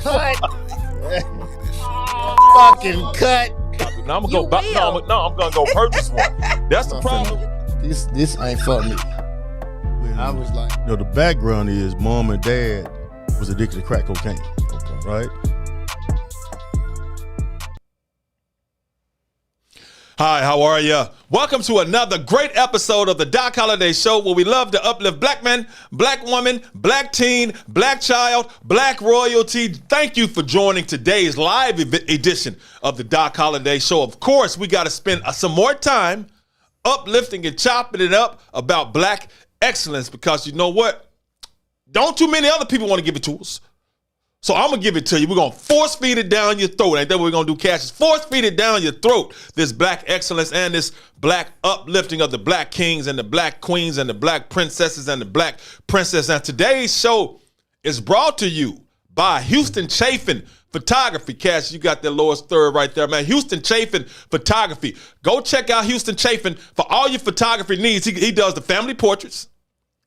cut. Fucking cut. Now I'm gonna go. I'm gonna go purchase one. That's the problem. This ain't for me. I was like, the background is mom and dad was addicted to crack cocaine. Okay. Right? Hi, how are you? Welcome to another great episode of the Doc Holliday Show, where we love to uplift black men, black woman, black teen, black child, black royalty. Thank you for joining today's live edition of the Doc Holliday Show. Of course, we got to spend some more time uplifting and chopping it up about black excellence, because you know what? Don't too many other people want to give it to us. So I'm going to give it to you. We're going to force feed it down your throat. Ain't that what we're going to do, Cash? Force feed it down your throat. This black excellence and this black uplifting of the black kings and the black queens and the black princesses and the black princess. And today's show is brought to you by Houston Chafin Photography. Cash, you got that lowest third right there, man. Houston Chafin Photography. Go check out Houston Chafin for all your photography needs. He does the family portraits.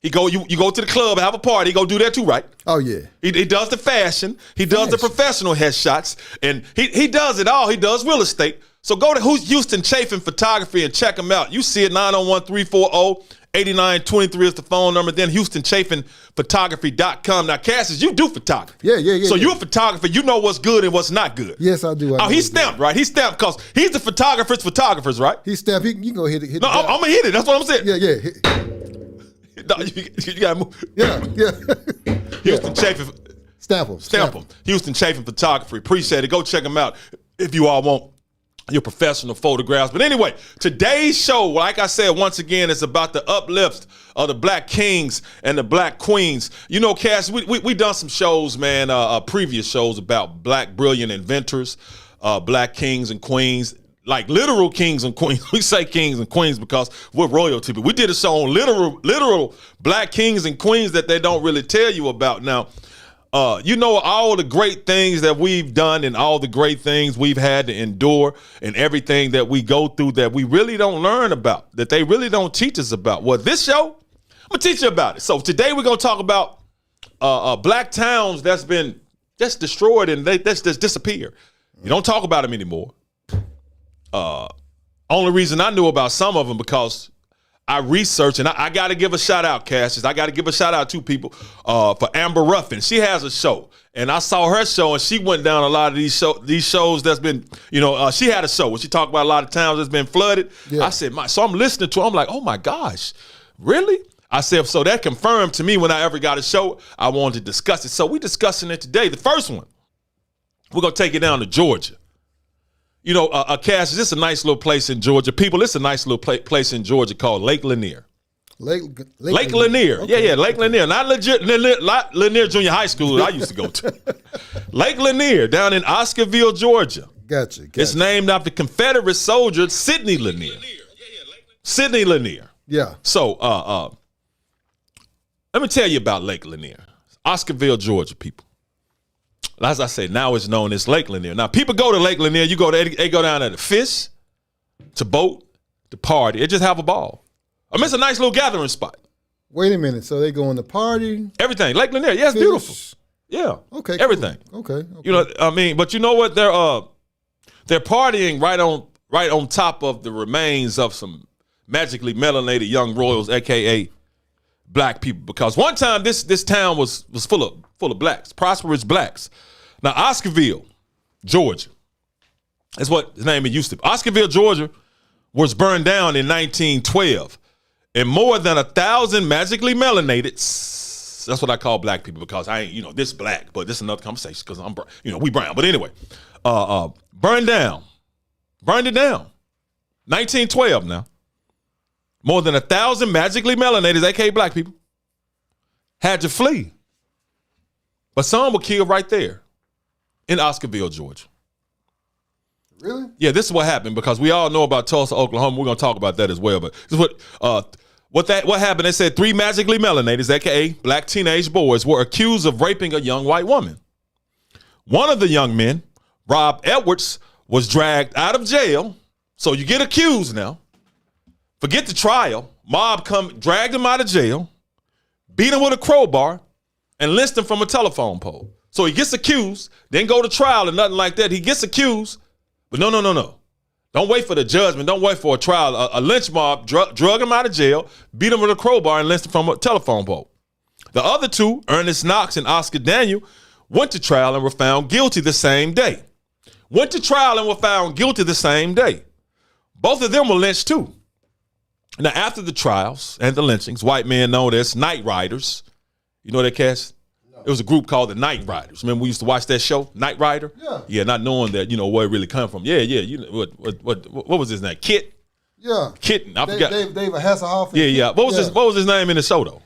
You go to the club and have a party. He go do that too, right? Oh, yeah. He does the fashion. He does the professional headshots. And he does it all. He does real estate. So go to Houston Chafin Photography and check him out. You see it, 901-340-8923 is the phone number. Then HoustonChafinPhotography.com. Now, Cassius, you do photography. Yeah. So you're a photographer. You know what's good and what's not good. Yes, I do. He's stamped, right? He's stamped because he's the photographer's, right? He's stamped. You can go hit it. No, I'm going to hit it. That's what I'm saying. Yeah. No, you got to move. Yeah. Houston Chafin. Stamp him. Houston Chafin Photography. Appreciate it. Go check them out if you all want your professional photographs. But anyway, today's show, like I said, once again, is about the uplift of the black kings and the black queens. You know, Cass, we done some shows, man, previous shows about black brilliant inventors, black kings and queens. Like literal kings and queens. We say kings and queens because we're royalty. But we did a show on literal black kings and queens that they don't really tell you about. Now, you know, all the great things that we've done and all the great things we've had to endure and everything that we go through that we really don't learn about, that they really don't teach us about. Well, this show, I'm going to teach you about it. So today we're going to talk about black towns that's been just destroyed and that's just disappeared. You don't talk about them anymore. Only reason I knew about some of them because I researched, and I got to give a shout out, Cassius. I got to give a shout out to people for Amber Ruffin. She has a show, and I saw her show, and she went down a lot of these shows that's been, she had a show where she talked about a lot of towns that's been flooded. Yeah. I said, so I'm listening to her. I'm like, oh my gosh, really? I said, so that confirmed to me when I ever got a show, I wanted to discuss it. So we're discussing it today. The first one, we're going to take it down to Georgia. You know, Cassius, this is a nice little place in Georgia. People, it's a nice little place in Georgia called Lake Lanier. Lake Lanier. Okay. Yeah, Lake Lanier. Not legit Lanier Junior High School that I used to go to. Lake Lanier down in Oscarville, Georgia. Gotcha. It's named after Confederate soldier Sidney Lanier. Sidney Lanier. Yeah. So, let me tell you about Lake Lanier. Oscarville, Georgia, people. As I say, now it's known as Lake Lanier. Now, people go to Lake Lanier. They go down there to fish, to boat, to party. They just have a ball. I mean, it's a nice little gathering spot. Wait a minute. So they going to party? Everything. Lake Lanier. Yeah, it's beautiful. Yeah. Okay. Everything. Cool. Okay. You know, I mean, but you know what? They're partying right on top of the remains of some magically melanated young royals, aka black people. Because one time this town was full of blacks, prosperous blacks. Now, Oscarville, Georgia, that's what the name it used to be. Oscarville, Georgia was burned down in 1912. And more than 1,000 magically melanated, that's what I call black people because I ain't, this black, but this is another conversation because I'm, we brown. But anyway, burned it down. 1912 now. More than 1,000 magically melanated, aka black people, had to flee. But some were killed right there in Oscarville, Georgia. Really? Yeah, this is what happened because we all know about Tulsa, Oklahoma. We're going to talk about that as well. But this is what happened. They said 3 magically melanated, aka black teenage boys, were accused of raping a young white woman. One of the young men, Rob Edwards, was dragged out of jail. So you get accused now. Forget the trial. Mob dragged him out of jail, beat him with a crowbar, and lynched him from a telephone pole. So he gets accused, then go to trial and nothing like that. He gets accused, but no. Don't wait for the judgment. Don't wait for a trial. A lynch mob drug him out of jail, beat him with a crowbar, and lynched him from a telephone pole. The other two, Ernest Knox and Oscar Daniel, went to trial and were found guilty the same day. Both of them were lynched too. Now, after the trials and the lynchings, white men known as night riders, you know that, Cass? No. It was a group called the Night Riders. Remember we used to watch that show, Night Rider? Yeah. Yeah, not knowing that, where it really come from. Yeah. You know what was his name? Kit? Yeah. Kitten. I forgot. David Hasselhoff. Yeah. What was his name in the show though?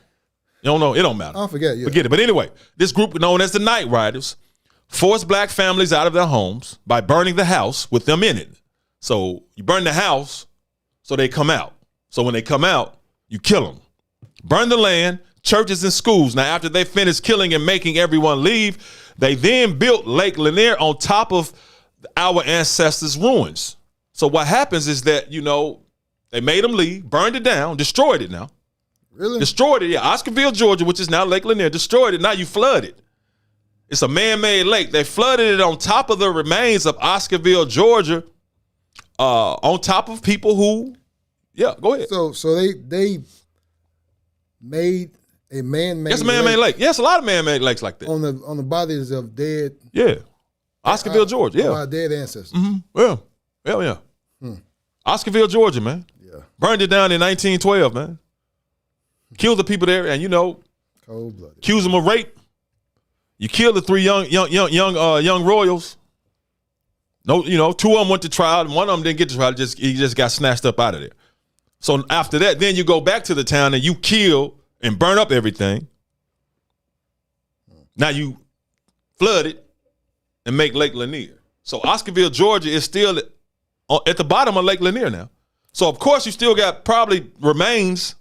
You don't know. It don't matter. I forget. Yeah. Forget it. But anyway, this group known as the Night Riders forced black families out of their homes by burning the house with them in it. So you burn the house so they come out. So when they come out, you kill them. Burn the land, churches, and schools. Now, after they finished killing and making everyone leave, they then built Lake Lanier on top of our ancestors' ruins. So what happens is that, they made them leave, burned it down, destroyed it now. Really? Destroyed it, yeah. Oscarville, Georgia, which is now Lake Lanier, destroyed it. Now you flood it. It's a man-made lake. They flooded it on top of the remains of Oscarville, Georgia, on top of people who, yeah, go ahead. So they made a man-made Yes, a man-made lake. Yes, a lot of man-made lakes like that. on the bodies of dead. Yeah. Oscarville, Georgia, yeah. Our dead ancestors. Mm-hmm. Yeah. Hell yeah. Oscarville, Georgia, man. Yeah. Burned it down in 1912, man. Killed the people there, and Cold-blooded. accused them of rape. You killed the three young royals. No, 2 of them went to trial, and 1 of them didn't get to trial. He just got snatched up out of there. So after that, then you go back to the town and you kill and burn up everything. Now you flood it and make Lake Lanier. So Oscarville, Georgia is still at the bottom of Lake Lanier now. So of course you still got probably remains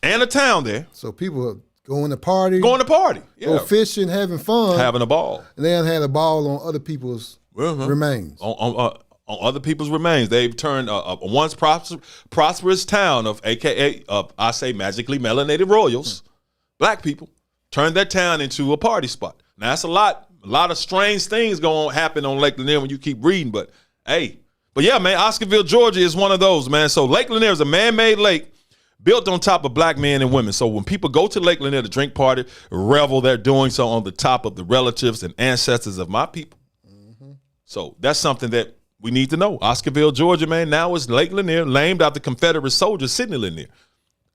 and a town there. So people going to party. Yeah. Go fishing, having fun. Having a ball. And then had a ball on other people's remains. On other people's remains. They've turned a once prosperous town of AKA, I say magically melanated royals, black people, turned that town into a party spot. Now that's a lot of strange things going to happen on Lake Lanier when you keep reading, but yeah, man, Oscarville, Georgia is one of those, man. So Lake Lanier is a man-made lake built on top of black men and women. So when people go to Lake Lanier to drink, party, revel, they're doing so on the top of the relatives and ancestors of my people. Mm-hmm. So that's something that we need to know. Oscarville, Georgia, man, now is Lake Lanier, named after Confederate soldiers sitting in Lanier.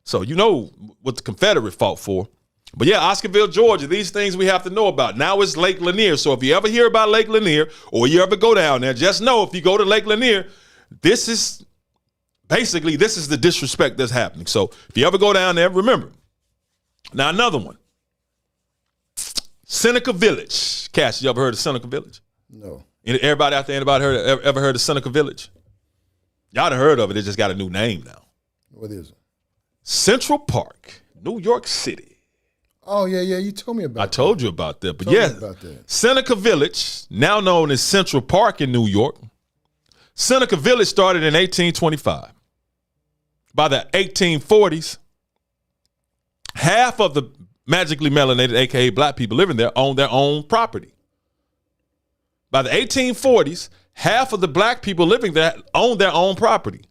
So you know what the Confederate fought for. But yeah, Oscarville, Georgia, these things we have to know about. Now it's Lake Lanier. So if you ever hear about Lake Lanier or you ever go down there, just know if you go to Lake Lanier, this is the disrespect that's happening. So if you ever go down there, remember. Now another one. Seneca Village. Cash, you ever heard of Seneca Village? No. Everybody out there, ever heard of Seneca Village? Y'all done heard of it. It just got a new name now. What is it? Central Park, New York City. Oh, yeah. You told me about that. I told you about that. But yeah, Seneca Village, now known as Central Park in New York. Seneca Village started in 1825. By the 1840s, half of the magically melanated, AKA black people living there, owned their own property. By the 1840s, half of the black people living there owned their own property.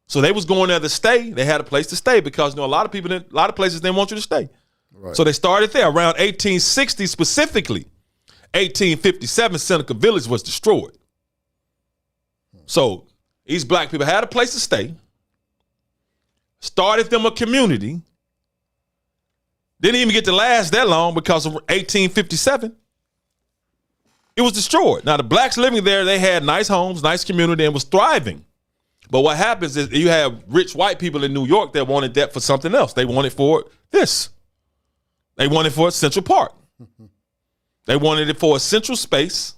So they was going there to stay. They had a place to stay because a lot of places didn't want you to stay. Right. So they started there. Around 1860 specifically, 1857, Seneca Village was destroyed. So these black people had a place to stay, started them a community, didn't even get to last that long because of 1857. It was destroyed. Now, the blacks living there, they had nice homes, nice community, and was thriving. But what happens is you have rich white people in New York that wanted that for something else. They wanted for this. They wanted for Central Park. They wanted it for a central space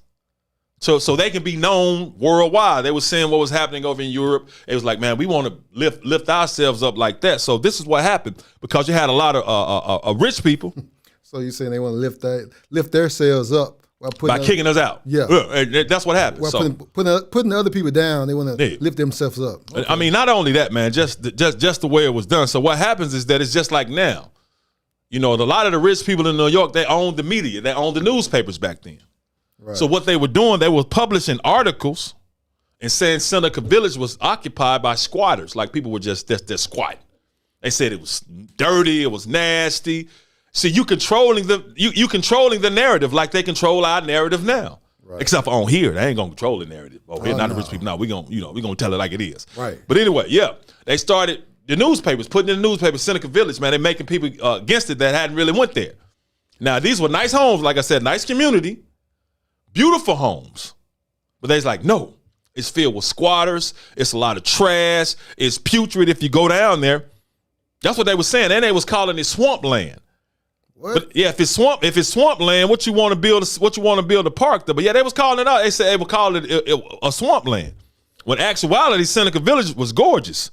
so they can be known worldwide. They were seeing what was happening over in Europe. It was like, man, we want to lift ourselves up like that. So this is what happened because you had a lot of rich people. So you're saying they want to lift themselves up. By kicking us out. Yeah. That's what happened. Well, putting other people down, they want to lift themselves up. Okay. I mean, not only that, man, just the way it was done. So what happens is that it's just like now. a lot of the rich people in New York, they owned the media. They owned the newspapers back then. Right. So what they were doing, they were publishing articles and saying Seneca Village was occupied by squatters. Like people were just squatting. They said it was dirty, it was nasty. See, you controlling the narrative like they control our narrative now. Right. Except for on here, they ain't gonna control the narrative. Oh, here, not the rich people. No, we gonna tell it like it is. Right. But anyway, yeah, they started the newspapers, putting in the newspaper, Seneca Village, man, they're making people against it that hadn't really went there. Now, these were nice homes, like I said, nice community, beautiful homes. But they's like, no, it's filled with squatters, it's a lot of trash, it's putrid if you go down there. That's what they were saying. And they was calling it swamp land. What? But yeah, if it's swamp land, what you want to build a park there? But yeah, they was calling it out. They said they would call it a swamp land. When in actuality, Seneca Village was gorgeous.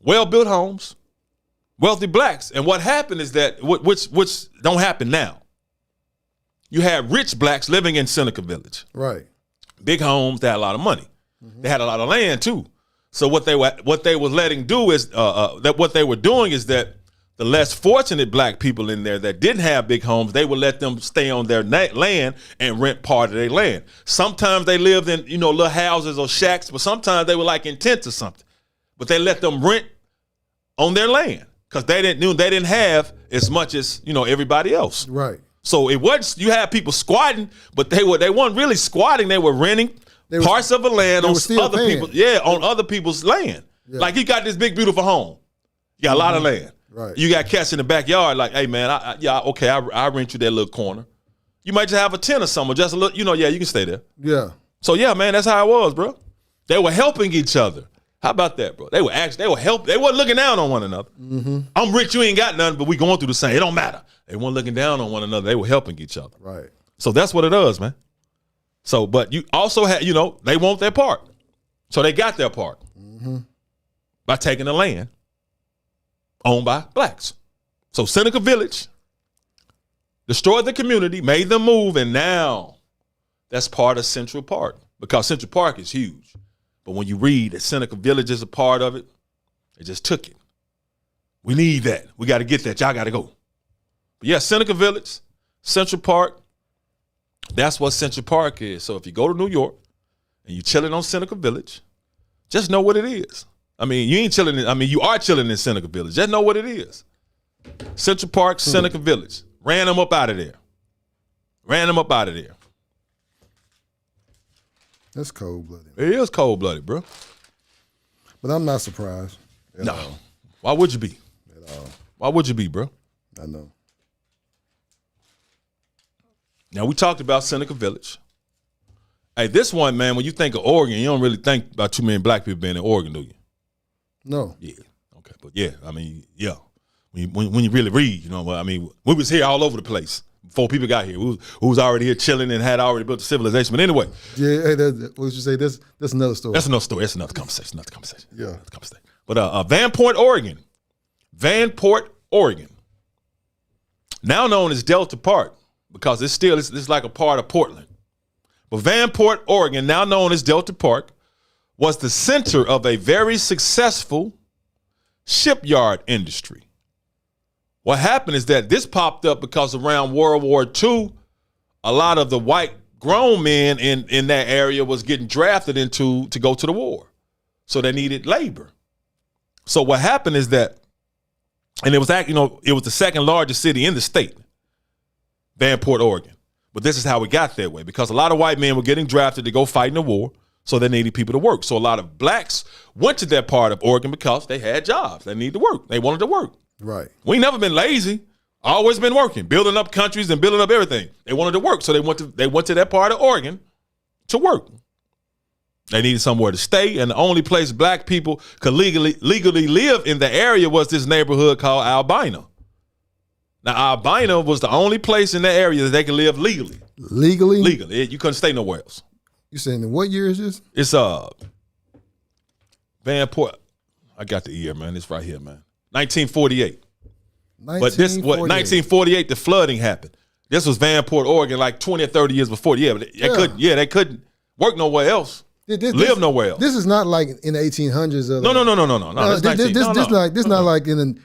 Well-built homes, wealthy blacks. And what happened is that, which don't happen now. You had rich blacks living in Seneca Village. Right. Big homes, they had a lot of money. Mm-hmm. They had a lot of land too. So what they were doing is that the less fortunate black people in there that didn't have big homes, they would let them stay on their land and rent part of their land. Sometimes they lived in, little houses or shacks, but sometimes they were like in tents or something. But they let them rent on their land because they didn't have as much as everybody else. Right. So it wasn't you had people squatting, but they weren't really squatting. They were renting parts of the land on other people's land. Yeah. Like you got this big beautiful home, you got a lot of land. Right. You got cats in the backyard. Like, hey man, I rent you that little corner. You might just have a tent or something, just a little. You can stay there. Yeah. So yeah, man, that's how it was, bro. They were helping each other. How about that, bro? They were helping. They wasn't looking down on one another. Mm-hmm. I'm rich, you ain't got nothing, but we going through the same. It don't matter. They weren't looking down on one another. They were helping each other. Right. So that's what it does, man. So, but you also had, they want their part. So they got their part by taking the land owned by blacks. So Seneca Village destroyed the community, made them move, and now that's part of Central Park because Central Park is huge. But when you read that Seneca Village is a part of it, they just took it. We need that. We got to get that. Y'all got to go. But yeah, Seneca Village, Central Park, that's what Central Park is. So if you go to New York and you're chilling on Seneca Village, just know what it is. I mean, you are chilling in Seneca Village. Just know what it is. Central Park, Seneca Village. Ran them up out of there. That's cold-blooded. It is cold-blooded, bro. But I'm not surprised at No. all. Why would you be? At all. Why would you be, bro? I know. Now, we talked about Seneca Village. Hey, this one, man, when you think of Oregon, you don't really think about too many black people being in Oregon, do you? No. Yeah. Okay. But yeah, I mean, yeah. When you really read, we was here all over the place before people got here. We was already here chilling and had already built a civilization. But anyway. Yeah, hey, what would you say? That's another story. That's another story. That's another conversation. Yeah. Another conversation. But Vanport, Oregon. Now known as Delta Park, because it's like a part of Portland. But Vanport, Oregon, now known as Delta Park, was the center of a very successful shipyard industry. What happened is that this popped up because around World War II, a lot of the white grown men in that area was getting drafted to go to the war. So they needed labor. So what happened is that, and it was the second largest city in the state, Vanport, Oregon. But this is how it got that way, because a lot of white men were getting drafted to go fight in the war, so they needed people to work. So a lot of blacks went to that part of Oregon because they had jobs. They needed to work. They wanted to work. Right. We ain't never been lazy. Always been working, building up countries and building up everything. They wanted to work, so they went to that part of Oregon to work. They needed somewhere to stay, and the only place black people could legally live in the area was this neighborhood called Albina. Now, Albina was the only place in the area that they could live legally. Legally? Legally. You couldn't stay nowhere else. You saying in what year is this? It's Vanport. I got the year, man. It's right here, man. 1948. But 1948, the flooding happened. This was Vanport, Oregon, like 20 or 30 years before. Yeah, but they couldn't work nowhere else. Live nowhere else. This is not like in the 1800s. No. This not like in the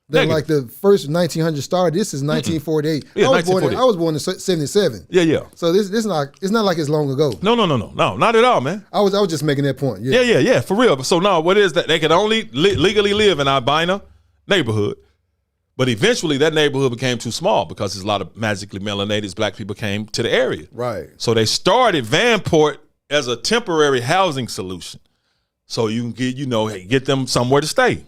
Then like the first 1900 started. This is 1948. Yeah, I was born in 77. Yeah. So this it's not like it's long ago. No, not at all, man. I was just making that point. Yeah, for real. So no, what is that? They could only legally live in Albina neighborhood, but eventually that neighborhood became too small because there's a lot of magically melanated black people came to the area. Right. So they started Vanport as a temporary housing solution, so you can get them somewhere to stay.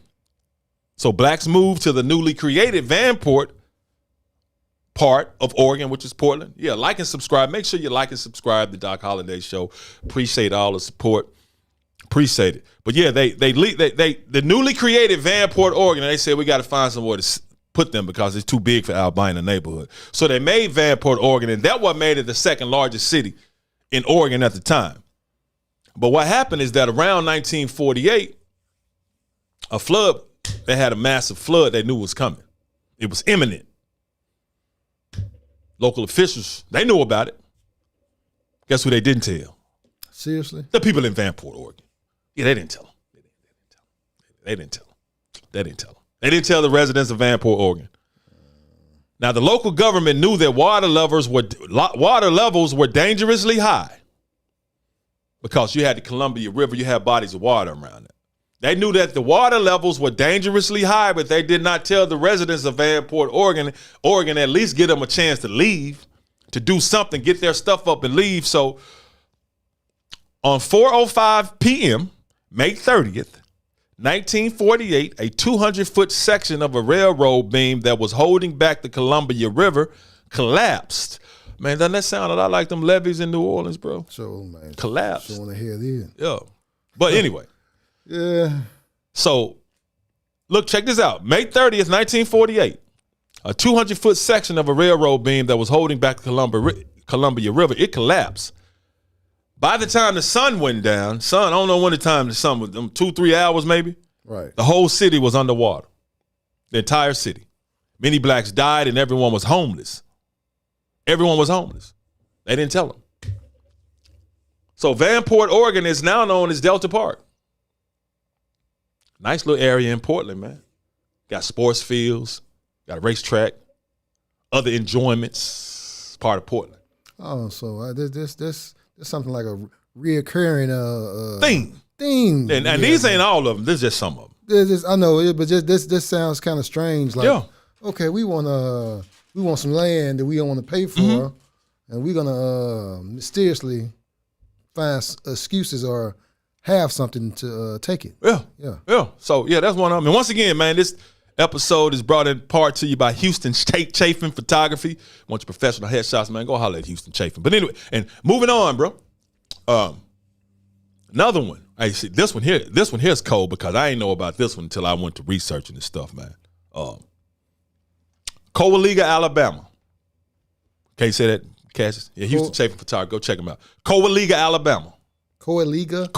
So blacks moved to the newly created Vanport part of Oregon, which is Portland. Yeah, like and subscribe. Make sure you like and subscribe to Doc Holliday Show. Appreciate all the support. Appreciate it. But yeah, the newly created Vanport Oregon, they said we got to find somewhere to put them because it's too big for Albina neighborhood. So they made Vanport Oregon, and that's what made it the second largest city in Oregon at the time. But what happened is that around 1948, they had a massive flood they knew was coming. It was imminent. Local officials, they knew about it. Guess who they didn't tell? Seriously? The people in Vanport, Oregon. Yeah, they didn't tell them. They didn't tell them. They didn't tell the residents of Vanport, Oregon. Now, the local government knew that water levels were dangerously high because you had the Columbia River, you had bodies of water around it. They knew that the water levels were dangerously high, but they did not tell the residents of Vanport, Oregon, at least give them a chance to leave, to do something, get their stuff up and leave. So on 4:05 p.m., May 30th, 1948, a 200-foot section of a railroad beam that was holding back the Columbia River collapsed. Man, doesn't that sound a lot like them levees in New Orleans, bro? So, man. Collapsed. So want to hear this. Yeah. But anyway. Yeah. So, look, check this out. May 30th, 1948, a 200-foot section of a railroad beam that was holding back the Columbia River, it collapsed. By the time the sun went down, I don't know when the time the sun was, 2-3 hours maybe. Right. The whole city was underwater. The entire city. Many blacks died and everyone was homeless. Everyone was homeless. They didn't tell them. So Vanport, Oregon is now known as Delta Park. Nice little area in Portland, man. Got sports fields, got a racetrack, other enjoyments, part of Portland. Oh, so this something like a reoccurring theme. And these ain't all of them. This is just some of them. I know it, but just this sounds kind of strange. Like, okay, we want some land that we don't want to pay for, and we're gonna mysteriously find excuses or have something to take it. Yeah. So that's one of them. And once again, man, this episode is brought in part to you by Houston Chafin Photography. Want your professional headshots, man? Go holler at Houston Chafin. But anyway, and moving on, bro. Another one. I see this one here. This one here is cold because I ain't know about this one until I went to researching this stuff, man. Cowaliga, Alabama. Can you say that, Cassius? Yeah, Houston Chafin Photography. Go check them out. Cowaliga, Alabama. Cowaliga.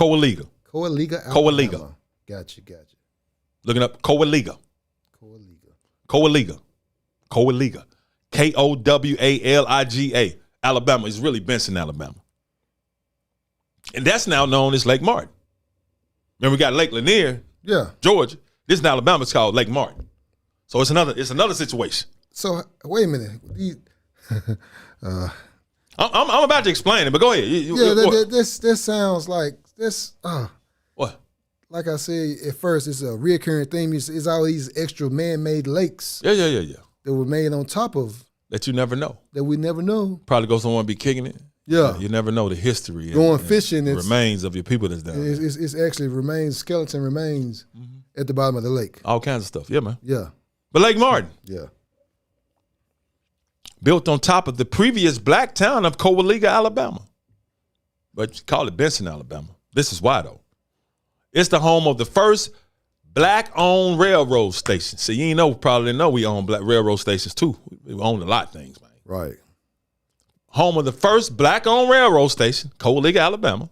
Alabama. Gotcha. Looking up Cowaliga. Cowaliga. Kowaliga. Alabama. It's really Benson, Alabama. And that's now known as Lake Martin. Remember, we got Lake Lanier, Georgia. This in Alabama, it's called Lake Martin. So it's another situation. So wait a minute. I'm about to explain it, but go ahead. This sounds like this. What? Like I said at first, it's a reoccurring theme. It's all these extra man-made lakes. Yeah. That were made on top of. That you never know. That we never know. Probably go someone be kicking it. Yeah. You never know the history. Going fishing. And remains of your people that's down there. It's actually skeleton remains at the bottom of the lake. All kinds of stuff. Yeah, man. Yeah. But Lake Martin. Yeah. Built on top of the previous black town of Cowaliga, Alabama. But you call it Benson, Alabama. This is why, though. It's the home of the first black-owned railroad station. See, you probably know we own black railroad stations, too. We own a lot of things, man. Right. Home of the first black-owned railroad station, Cowaliga, Alabama.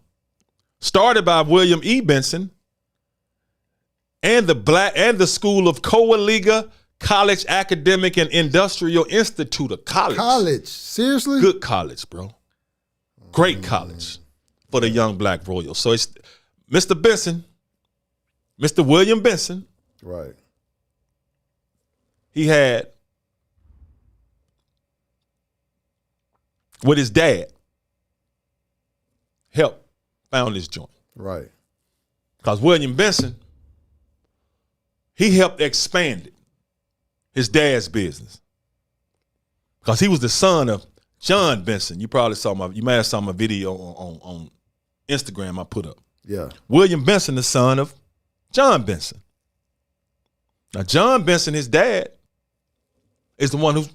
Started by William E. Benson and the School of Cowaliga College Academic and Industrial Institute of College. College? Seriously? Good college, bro. Great college for the young black royals. So it's Mr. Benson, Mr. William Benson. Right. he had with his dad helped found this joint. Right. Because William Benson, he helped expand it, his dad's business. Because he was the son of John Benson. You might have saw my video on Instagram I put up. Yeah. William Benson, the son of John Benson. Now, John Benson, his dad, is the one who's,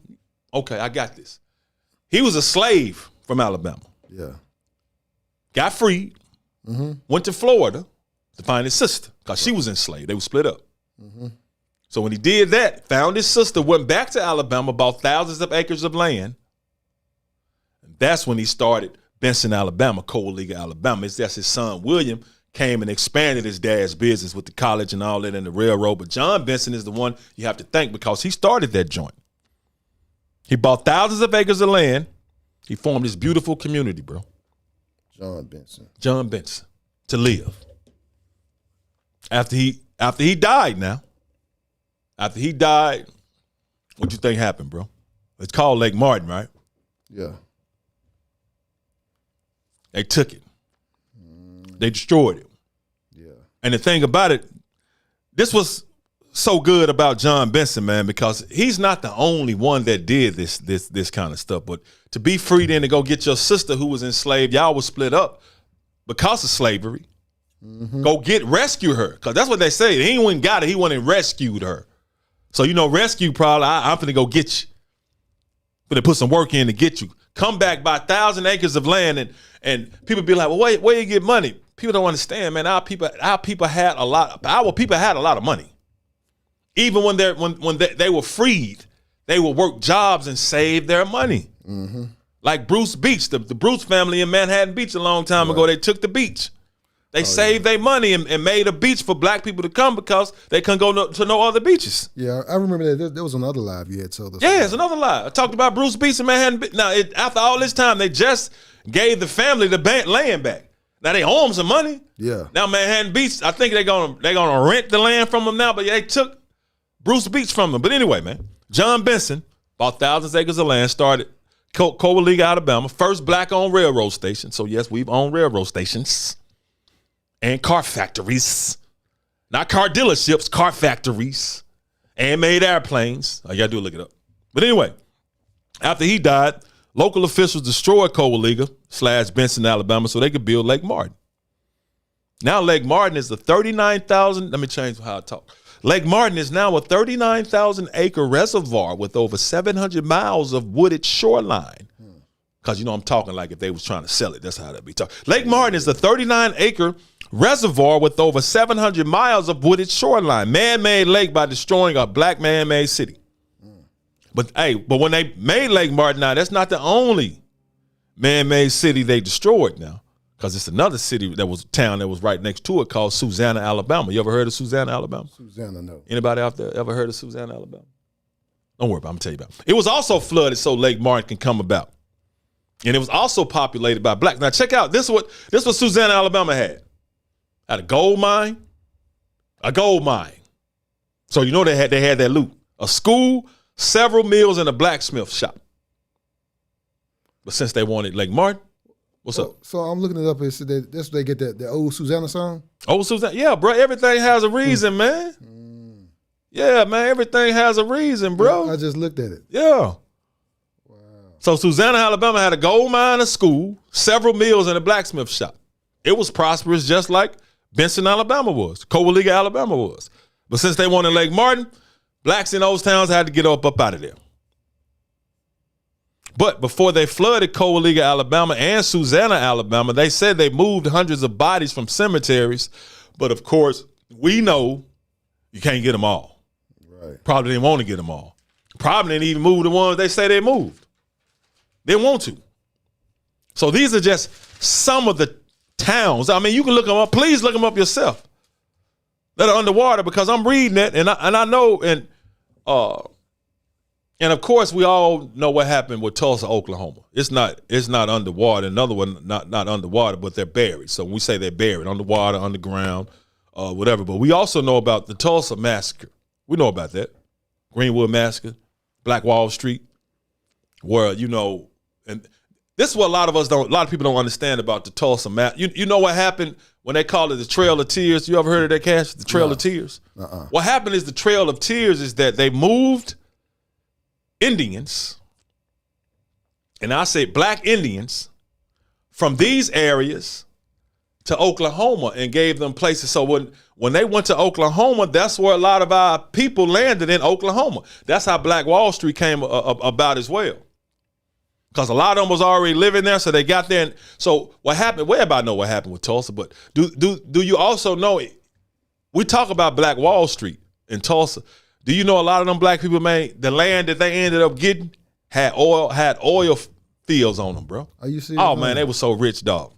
okay, I got this. He was a slave from Alabama. Yeah. Got freed, went to Florida to find his sister because she was enslaved. They were split up. So when he did that, found his sister, went back to Alabama, bought thousands of acres of land. And that's when he started Benson, Alabama, Coaliga, Alabama. That's his son, William, came and expanded his dad's business with the college and all that and the railroad. But John Benson is the one you have to thank because he started that joint. He bought thousands of acres of land. He formed this beautiful community, bro. John Benson. John Benson, to live. After he died now, after he died, what you think happened, bro? It's called Lake Martin, right? Yeah. They took it. They destroyed it. Yeah. And the thing about it, this was so good about John Benson, man, because he's not the only one that did this kind of stuff. But to be free then to go get your sister who was enslaved, y'all was split up because of slavery. Go rescue her. Because that's what they say. He ain't went got her, he went and rescued her. So, rescue probably, I'm finna go get you. Finna put some work in to get you. Come back, buy 1,000 acres of land, and people be like, well, where you get money? People don't understand, man. Our people had a lot of money. Even when they were freed, they would work jobs and save their money. Like Bruce Beach, the Bruce family in Manhattan Beach a long time ago, they took the beach. They saved their money and made a beach for black people to come because they couldn't go to no other beaches. Yeah, I remember that. There was another live you had told us. Yeah, it's another live. I talked about Bruce Beach in Manhattan Beach. Now, after all this time, they just gave the family the land back. Now, they owe them some money. Yeah. Now, Manhattan Beach, I think they're gonna rent the land from them now, but they took Bruce Beach from them. But anyway, man, John Benson bought thousands of acres of land, started Coaliga, Alabama, first black-owned railroad station. So, yes, we've owned railroad stations. And car factories, not car dealerships, car factories, and made airplanes. All you gotta do is look it up. But anyway, after he died, local officials destroyed Coaliga / Benson, Alabama, so they could build Lake Martin. Now Lake Martin is a 39,000, let me change how I talk. Lake Martin is now a 39,000 acre reservoir with over 700 miles of wooded shoreline. Because I'm talking like if they was trying to sell it, that's how that'd be talking. Lake Martin is a 39 acre reservoir with over 700 miles of wooded shoreline. Man-made lake by destroying a black man-made city. But when they made Lake Martin now, that's not the only man-made city they destroyed now. Because it's another town that was right next to it called Susanna, Alabama. You ever heard of Susanna, Alabama? Susanna, no. Anybody out there ever heard of Susanna, Alabama? Don't worry about it, I'm gonna tell you about it. It was also flooded so Lake Martin can come about. And it was also populated by blacks. Now check out, this is what Susanna, Alabama had. Had a gold mine. So they had that loot. A school, several mills, and a blacksmith shop. But since they wanted Lake Martin, what's up? So I'm looking it up. That's where they get the old Susanna song? Old Susanna, yeah, bro. Everything has a reason, man. Yeah, man. Everything has a reason, bro. I just looked at it. Yeah. Wow. So Susanna, Alabama had a gold mine, a school, several mills, and a blacksmith shop. It was prosperous just like Benson, Alabama was. Coaliga, Alabama was. But since they wanted Lake Martin, blacks in those towns had to get up out of there. But before they flooded Coaliga, Alabama and Susanna, Alabama, they said they moved hundreds of bodies from cemeteries. But of course, we know you can't get them all. Right. Probably didn't want to get them all. Probably didn't even move the ones they say they moved. They didn't want to. So these are just some of the towns. I mean, you can look them up. Please look them up yourself that are underwater because I'm reading it and I know and of course we all know what happened with Tulsa, Oklahoma. It's not underwater. Another one not underwater, but they're buried. So when we say they're buried underwater, underground, whatever. But we also know about the Tulsa massacre. We know about that. Greenwood Massacre, Black Wall Street, where, and this is what a lot of people don't understand about the Tulsa map. You know what happened when they call it the Trail of Tears? You ever heard of that, Cash? The Trail of Tears? What happened is the Trail of Tears is that they moved Indians, and I say black Indians, from these areas to Oklahoma and gave them places. So when they went to Oklahoma, that's where a lot of our people landed, in Oklahoma. That's how Black Wall Street came about as well. Because a lot of them was already living there, so they got there. And so what happened, well, everybody know what happened with Tulsa, but do you also know, we talk about Black Wall Street in Tulsa. Do you know a lot of them black people, the land that they ended up getting had oil fields on them, bro? Are you serious? Oh, man, they were so rich, dog.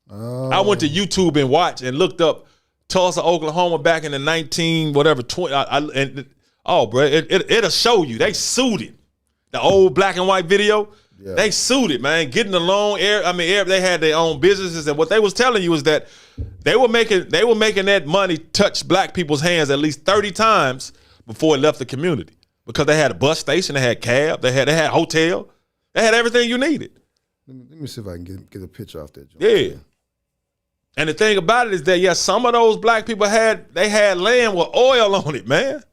I went to YouTube and watched and looked up Tulsa, Oklahoma back in the 20. Bro, it'll show you. They sued it. The old black and white video, they sued it, man. Getting the loan, they had their own businesses, and what they was telling you is that they were making that money touch black people's hands at least 30 times before it left the community, because they had a bus station, they had cab, they had a hotel, they had everything you needed. Let me see if I can get a picture off that joint. Yeah. And the thing about it is that, some of those black people had land with oil on it, man.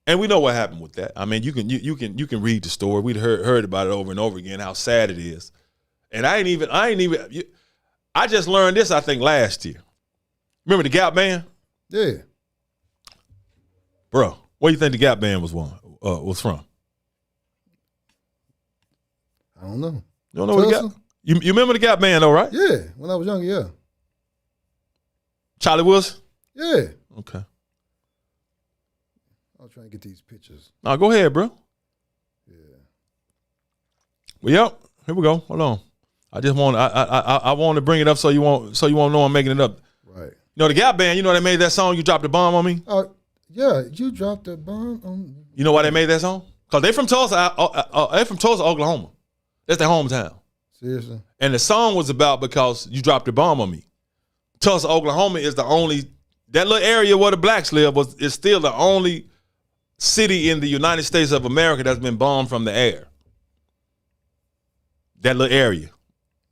And we know what happened with that. I mean, you can read the story. We'd heard about it over and over again, how sad it is. And I just learned this, I think, last year. Remember the Gap Band? Yeah. Bro, where do you think the Gap Band was from? I don't know. You don't know what the Gap? You remember the Gap Band, though, right? Yeah, when I was younger, yeah. Charlie Wilson? Yeah. Okay. I was trying to get these pictures. Now go ahead, bro. Yeah. Well, yep. Here we go. Hold on. I just want I want to bring it up so you won't know I'm making it up. Right. You know the Gap Band. You know they made that song. You dropped a bomb on me. Yeah. You dropped a bomb on me. You know why they made that song? Because they from Tulsa. They from Tulsa, Oklahoma. That's their hometown. Seriously. And the song was about because you dropped a bomb on me. Tulsa, Oklahoma is the only, that little area where the blacks live is still the only city in the United States of America that's been bombed from the air. That little area.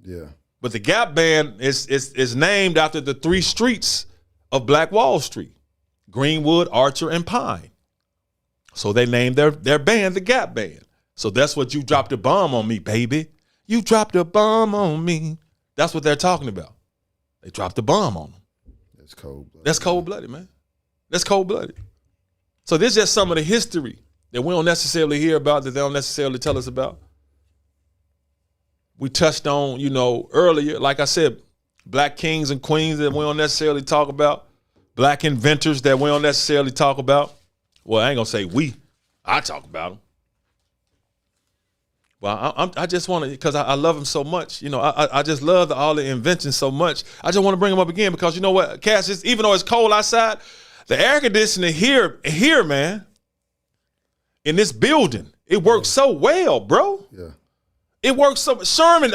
Yeah. But the Gap Band is named after the 3 streets of Black Wall Street: Greenwood, Archer, and Pine. So they named their band the Gap Band. So that's what you dropped a bomb on me, baby. You dropped a bomb on me. That's what they're talking about. They dropped a bomb on them. That's cold-blooded. That's cold-blooded, man. That's cold-blooded. So this is just some of the history that we don't necessarily hear about, that they don't necessarily tell us about. We touched on, earlier, like I said, black kings and queens that we don't necessarily talk about, black inventors that we don't necessarily talk about. Well, I ain't gonna say we. I talk about them. Well, I just want to, because I love them so much. I just love all the inventions so much. I just want to bring them up again because you know what, Cass, even though it's cold outside, the air conditioning here, man, in this building, it works so well, bro. Yeah. It works so, Sherman.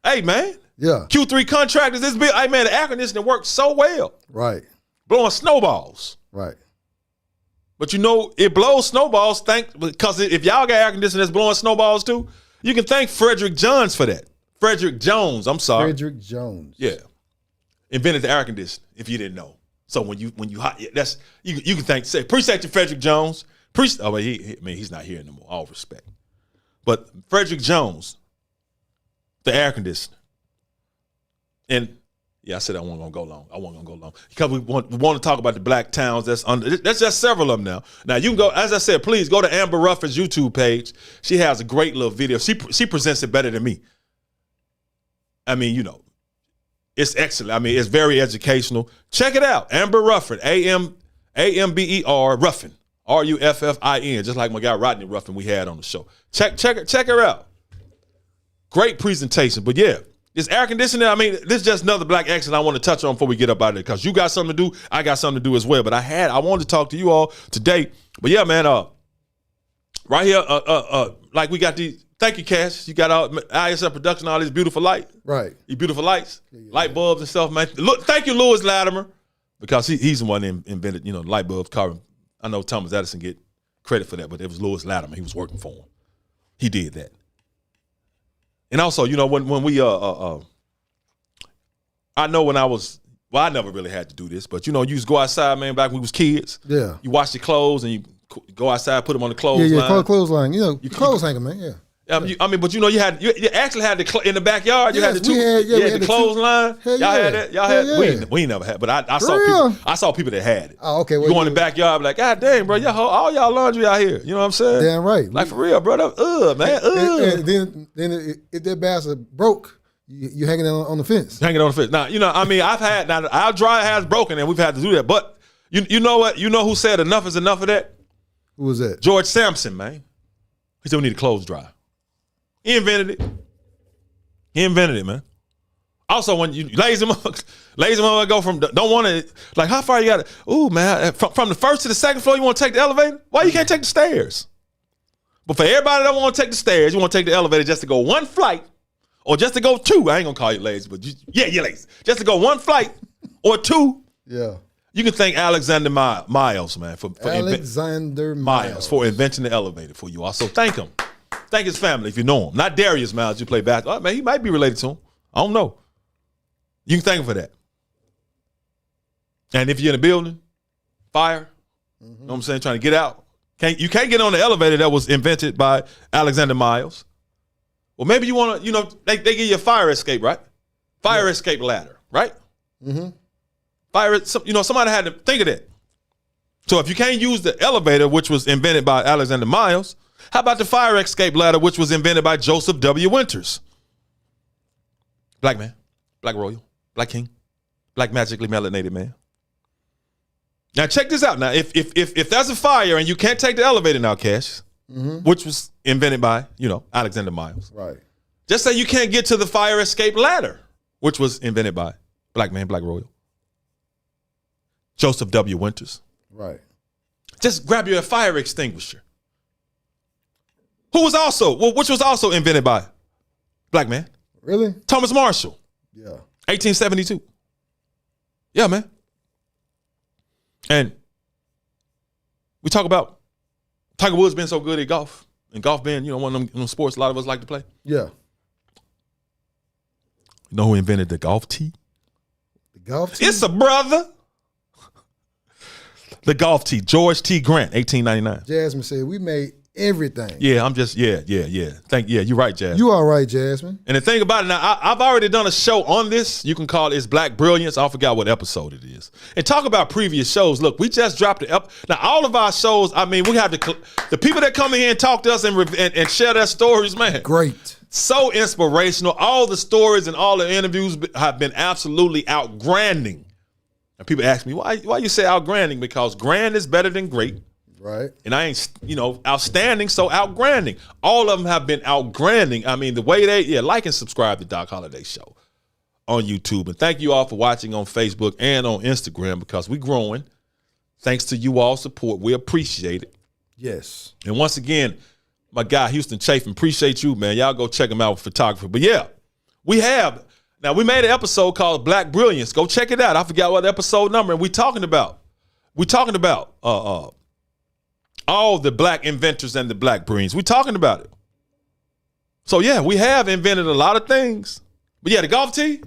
Hey, man. Yeah. Q3 contractors, this bill, hey, man, the air conditioning works so well. Right. Blowing snowballs. Right. But it blows snowballs, because if y'all got air conditioning that's blowing snowballs too, you can thank Frederick Jones for that. Frederick Jones, I'm sorry. Frederick Jones. Yeah. Invented the air conditioning, if you didn't know. So when you hot, that's you can appreciate you, Frederick Jones. He's not here anymore, all respect. But Frederick Jones, the air conditioner. And yeah, I said I wasn't gonna go long because we want to talk about the black towns that's just several of them now. Now you can go, as I said, please go to Amber Ruffin's YouTube page. She has a great little video. She presents it better than me. I mean, it's excellent. I mean, it's very educational. Check it out. Amber Ruffin, AMBER Ruffin, RUFFIN, just like my guy Rodney Ruffin we had on the show. Check her out. Great presentation. But yeah, this air conditioning, I mean, this is just another black accent I want to touch on before we get up out of it, because you got something to do, I got something to do as well. But I wanted to talk to you all today. But yeah, man, right here, like we got these. Thank you, Cash. You got all ISF production, all these beautiful light. Right. These beautiful lights, light bulbs and stuff, man. Look, thank you, Louis Latimer. because he's the one that invented, light bulbs, carbon. I know Thomas Edison get credit for that, but it was Lewis Latimer. He was working for him. He did that. And also, when we I know when I never really had to do this, but you used to go outside, man, back when we was kids. Yeah. You wash your clothes and you go outside, put them on the clothesline. Yeah, clothesline. You clothes hanger, man. Yeah. But you actually had in the backyard. You had the the clothesline. Y'all had that. Y'all had. We ain't never had, but I saw people that had it. Oh, okay. You go in the backyard, be like, God damn, bro, all y'all laundry out here. You know what I'm saying? Damn right. Like for real, bro. Man. And then if that bastard broke, you hanging it on the fence. Hanging on the fence. Now, I've had our dryer has broken and we've had to do that. But you know what? You know who said enough is enough of that? Who was that? George Sampson, man. He said we need a clothes dryer. He invented it, man. Also, when you lazy motherfucker go from don't want to, like, how far you got to, ooh, man, from the first to the second floor, you want to take the elevator? Why you can't take the stairs? But for everybody that want to take the stairs, you want to take the elevator just to go one flight or just to go two. I ain't going to call you lazy, but you're lazy. Just to go one flight or two. Yeah. You can thank Alexander Miles, man, for Alexander Miles for inventing the elevator for you. Also, thank him. Thank his family if you know him. Not Darius Miles, you play basketball. Man, he might be related to him. I don't know. You can thank him for that. And if you're in a building, fire, you know what I'm saying, trying to get out. You can't get on the elevator that was invented by Alexander Miles. Well, maybe you want to, they give you a fire escape, right? Fire escape ladder, right? Mm-hmm. Somebody had to think of that. So if you can't use the elevator, which was invented by Alexander Miles, how about the fire escape ladder, which was invented by Joseph W. Winters? Black man, black royal, black king, black magically melanated man. Now check this out. Now, if there's a fire and you can't take the elevator now, Cash, which was invented by, Alexander Miles. Right. Just say you can't get to the fire escape ladder, which was invented by black man, black royal, Joseph W. Winters. Right. Just grab your fire extinguisher. Which was also invented by black man. Really? Thomas Marshall. Yeah. 1872. Yeah, man. And we talk about Tiger Woods being so good at golf, and golf being, one of them sports a lot of us like to play. Yeah. You know who invented the golf tee? The golf tee? It's a brother. The golf tee, George T. Grant, 1899. Jasmine said, we made everything. Yeah, I'm just, yeah. You're right, Jasmine. You all right, Jasmine. And the thing about it, now, I've already done a show on this. You can call it Black Brilliance. I forgot what episode it is. And talk about previous shows. Look, we just dropped now, all of our shows, we have the people that come in here and talk to us and share their stories, man. Great. So inspirational. All the stories and all the interviews have been absolutely outgranding. And people ask me, why you say outgranding? Because grand is better than great. Right. And I ain't, outstanding, so outgranding. All of them have been outgranding. The way like and subscribe to Doc Holliday Show on YouTube. And thank you all for watching on Facebook and on Instagram, because we're growing. Thanks to you all's support. We appreciate it. Yes. And once again, my guy, Houston Chafin, appreciate you, man. Y'all go check him out with photography. But yeah, we made an episode called Black Brilliance. Go check it out. I forgot what episode number. And we talking about all the black inventors and the black brains. We talking about it. So yeah, we have invented a lot of things. But yeah, the golf tee,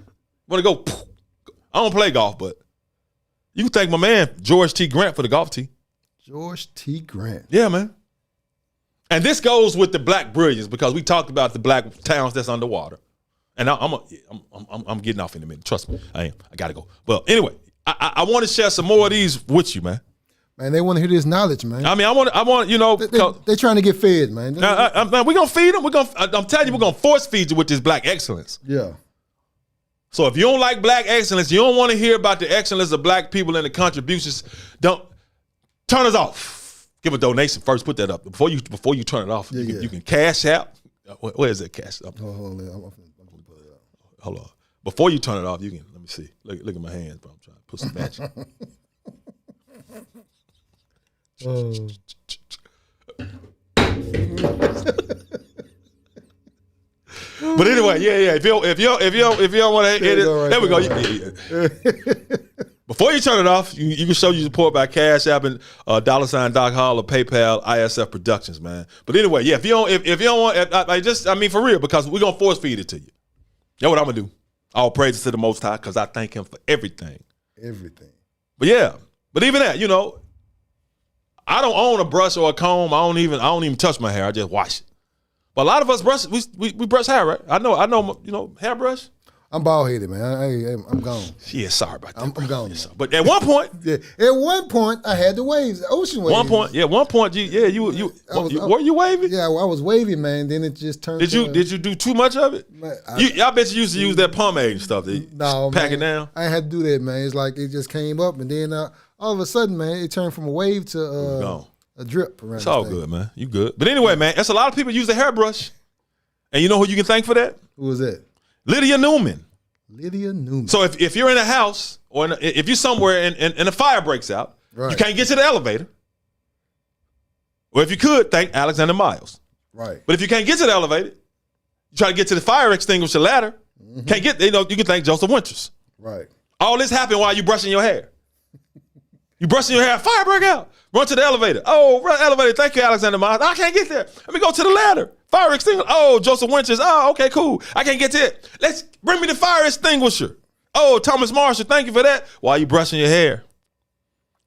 want to go, I don't play golf, but you can thank my man, George T. Grant, for the golf tee. George T. Grant. Yeah, man. And this goes with the Black Brilliance, because we talked about the black towns that's underwater. And I'm getting off in a minute. Trust me, I am. I gotta go. But anyway, I want to share some more of these with you, man. Man, they want to hear this knowledge, man. I want. They're trying to get fed, man. We're gonna feed them. I'm telling you, we're gonna force feed you with this black excellence. Yeah. So if you don't like black excellence, you don't want to hear about the excellence of black people and the contributions, don't turn us off. Give a donation first. Put that up before you turn it off. You can cash app. Where is that cash up? Hold on. Before you turn it off, you can. Let me see. Look at my hands, bro. I'm trying to put some magic. But anyway, yeah. If you don't want to hear it, there we go. Before you turn it off, you can show you support by CashApp and $DocHoll or PayPal, ISF Productions, man. But anyway, yeah, if you don't want, for real, because we're gonna force feed it to you. That's what I'm gonna do. All praises to the Most High, because I thank Him for everything. Everything. But yeah, but even that, I don't own a brush or a comb. I don't even touch my hair. I just wash it. But a lot of us brush, we brush hair, right? I know, hairbrush. I'm bald headed, man. I'm gone. Yeah, sorry about that. I'm gone. Yeah, but at one point, at one point, I had the waves, the ocean waves. One point, were you waving? Yeah, I was waving, man. Then it just turned. Did you do too much of it? Man, I bet you used to use that pomade and stuff. Pack it down. I had to do that, man. It's like it just came up, and then all of a sudden, man, it turned from a wave to a drip around. It's all good, man. You good? But anyway, man, that's a lot of people use a hairbrush, and you know who you can thank for that? Who was that? Lydia Newman. Lydia Newman. So if you're in a house or if you're somewhere and a fire breaks out, right. You can't get to the elevator. Or if you could, thank Alexander Miles. Right. But if you can't get to the elevator, you try to get to the fire extinguisher ladder. Mm-hmm. Can't get. You can thank Joseph Winters. Right. All this happened while you brushing your hair. You brushing your hair, fire break out. Run to the elevator. Oh, run elevator. Thank you, Alexander Miles. I can't get there. Let me go to the ladder. Fire extinguisher. Oh, Joseph Winters. Oh, okay, cool. I can't get to it. Let's bring me the fire extinguisher. Oh, Thomas Marshall. Thank you for that. While you brushing your hair,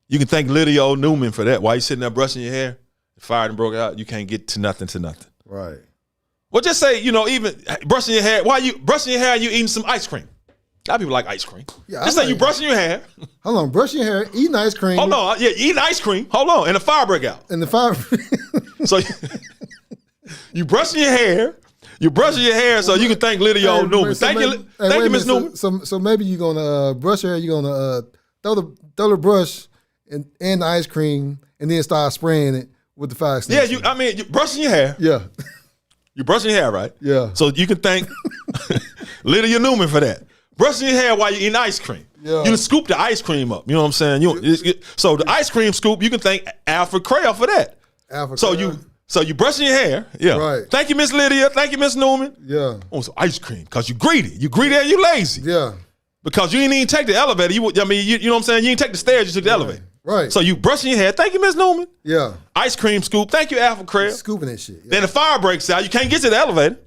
you can thank Lydia O. Newman for that. While you sitting there brushing your hair, the fire done broke out. You can't get to nothing. Right. Well, just say even brushing your hair. While you brushing your hair, you eating some ice cream. A lot of people like ice cream. Yeah, just say you brushing your hair. Hold on, brushing your hair, eating ice cream. Hold on, yeah, eating ice cream. Hold on, and the fire break out. So you brushing your hair. You brushing your hair so you can thank Lydia O. Newman. Thank you, Miss Newman. So maybe you're gonna brush your hair. You're gonna throw the brush and the ice cream, and then start spraying it with the fire extinguisher. Yeah, you brushing your hair. Yeah, you brushing your hair, right? Yeah. So you can thank Lydia Newman for that. Brushing your hair while you're eating ice cream. Yeah. You can scoop the ice cream up. You know what I'm saying? So the ice cream scoop, you can thank Alfred Crail for that. So you brushing your hair. Yeah. Right. Thank you, Miss Lydia. Thank you, Miss Newman. Yeah. Oh, so ice cream, because you greedy. You greedy and you lazy. Yeah. Because you didn't even take the elevator. You know what I'm saying? You didn't take the stairs, you took the elevator. Right. So you brushing your hair. Thank you, Miss Newman. Yeah. Ice cream scoop. Thank you, Alfred Crail. Scooping that shit. Yeah. Then the fire breaks out. You can't get to the elevator.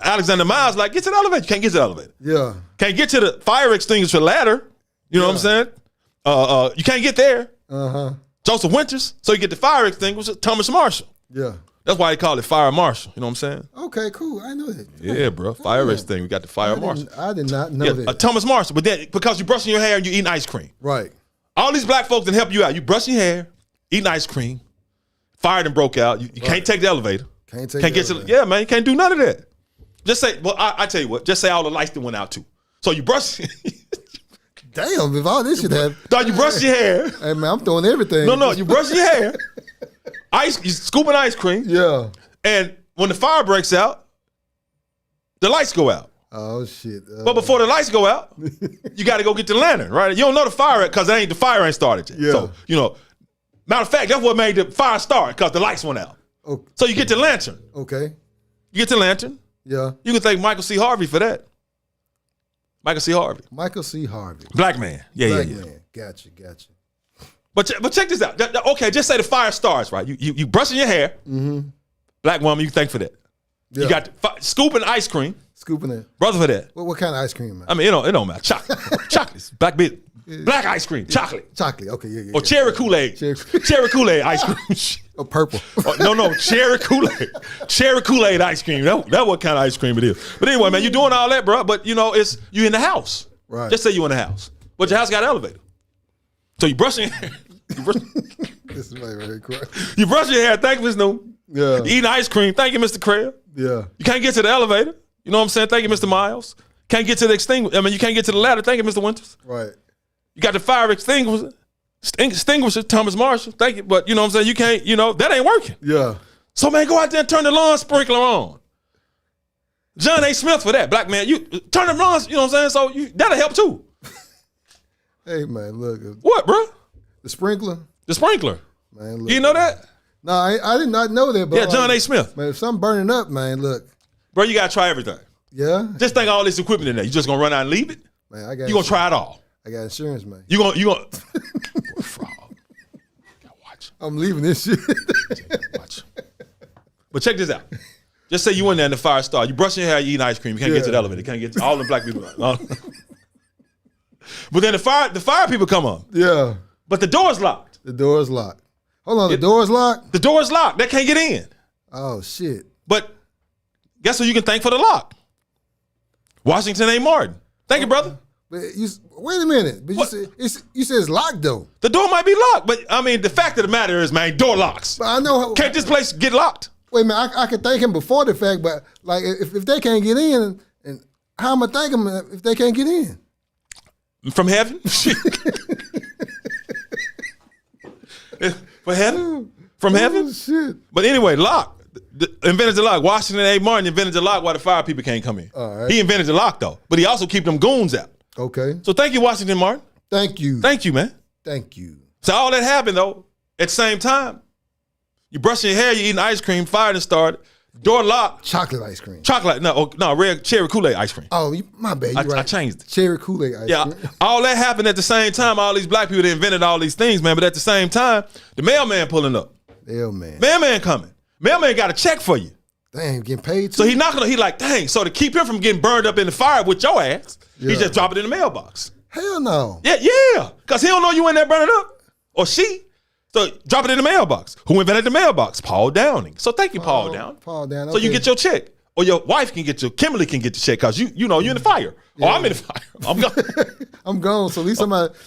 Alexander Miles get to the elevator. You can't get to the elevator. Yeah. Can't get to the fire extinguisher ladder. You know what I'm saying? You can't get there. Joseph Winters. So you get the fire extinguisher, Thomas Marshall. Yeah. That's why they call it Fire Marshal. You know what I'm saying? Okay, cool. I know that. Yeah, bro. Fire extinguisher. We got the Fire Marshal. I did not know that. Thomas Marshall. But then because you're brushing your hair and you're eating ice cream. Right. All these black folks can help you out. You brushing your hair, eating ice cream, fire done broke out. You can't take the elevator. Can't get to yeah, man. You can't do none of that. Just say, well, I tell you what. Just say all the lights that went out too. So you brush. Damn, if all this should have. Dog, you brush your hair. Hey man, I'm throwing everything. No, you brush your hair. You scooping ice cream. Yeah. And when the fire breaks out, the lights go out. Oh shit. But before the lights go out, you got to go get the lantern, right? You don't know the fire because the fire ain't started yet. Yeah. So matter of fact, that's what made the fire start because the lights went out. Okay. So you get the lantern. Okay. You get the lantern. Yeah. You can thank Michael C. Harvey for that. Michael C. Harvey. Black man. Yeah. Man. Gotcha. But check this out. Okay, just say the fire starts, right? You brushing your hair. Mm-hmm. Black woman, you thank for that. Yeah. You got scooping ice cream. Scooping it. Brother for that. What kind of ice cream, man? I mean, it don't matter. Chocolate. Chocolates. Black ice cream. Chocolate. Chocolate. Okay, yeah. Or cherry Kool-Aid. Cherry Kool-Aid ice cream. Or purple. No, cherry Kool-Aid. Cherry Kool-Aid ice cream. That what kind of ice cream it is. But anyway, man, you're doing all that, bro. But you in the house. Right. Just say you in the house. But your house got an elevator. So you brushing your hair. This is very cool. You brush your hair. Thank you, Ms. Newman. Yeah. You eating ice cream. Thank you, Mr. Craig. Yeah. You can't get to the elevator. You know what I'm saying? Thank you, Mr. Miles. Can't get to the extinguisher. You can't get to the ladder. Thank you, Mr. Winters. Right. You got the fire extinguisher, Thomas Marshall. Thank you. But you know what I'm saying? You can't, that ain't working. Yeah. So, man, go out there and turn the lawn sprinkler on. John A. Smith for that. Black man, you turn the lawn, you know what I'm saying? So that'll help too. Hey, man, look. What, bro? The sprinkler. Man, look. You know that? No, I did not know that. But yeah, John A. Smith. Man, if something burning up, man, look. Bro, you got to try everything. Yeah? Just think all this equipment in there. You just going to run out and leave it? Man, you going to try it all. I got insurance, man. You gonna fraud. Gotta watch. I'm leaving this shit. Watch. But check this out. Just say you in there and the fire started. You brushing your hair, you eating ice cream. You can't get to the elevator. You can't get to all the black people. But then the fire people come on. Yeah. But the door's locked. The door's locked. Hold on, the door's locked? The door's locked. They can't get in. Oh, shit. But guess who you can thank for the lock? Washington A. Martin. Thank you, brother. But wait a minute. But you said it's locked, though. The door might be locked, but I mean, the fact of the matter is, man, door locks. But I know. Can't this place get locked? Wait a minute. I could thank him before the fact, but like if they can't get in, and how am I thank them if they can't get in? From heaven? For heaven? From heaven? Shit. But anyway, lock. Invented the lock. Washington A. Martin invented the lock while the fire people can't come in. All right. He invented the lock, though. But he also keep them goons out. Okay. So thank you, Washington Martin. Thank you. Thank you, man. Thank you. So all that happened, though, at the same time. You brushing your hair, you eating ice cream, fire done started, door locked. Chocolate ice cream. Chocolate, no, red cherry Kool-Aid ice cream. Oh, my bad. You're right. I changed it. Cherry Kool-Aid ice cream. All that happened at the same time. All these black people that invented all these things, man. But at the same time, the mailman pulling up. Mailman coming. Mailman got a check for you. Damn, getting paid too? So he like, dang. So to keep him from getting burned up in the fire with your ass, he just drop it in the mailbox. Hell no. Yeah. Because he don't know you in there burning up. Or she. So drop it in the mailbox. Who invented the mailbox? Paul Downing. So thank you, Paul Downing. Paul Downing. So you get your check. Or your wife can get Kimberly can get the check because you know you're in the fire. Yeah. I'm in the fire. I'm gone. I'm gone. So at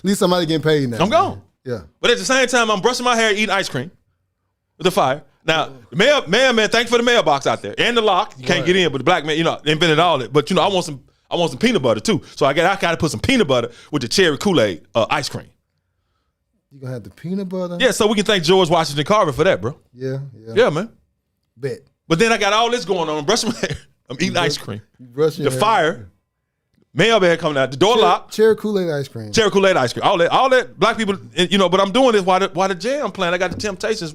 least somebody getting paid now. I'm gone. Yeah. But at the same time, I'm brushing my hair, eating ice cream with the fire. Now, the mailman, thank you for the mailbox out there. And the lock. You can't get in, but the black man, invented all that. But I want some peanut butter too. So I gotta put some peanut butter with the cherry Kool-Aid ice cream. You gonna have the peanut butter? Yeah, so we can thank George Washington Carver for that, bro. Yeah, man. Bet. But then I got all this going on. I'm brushing my hair. I'm eating ice cream. The fire. Mailman coming out. The door locked. Cherry Kool-Aid ice cream. Cherry Kool-Aid ice cream. All that black people, but I'm doing this while the jam playing. I got the Temptations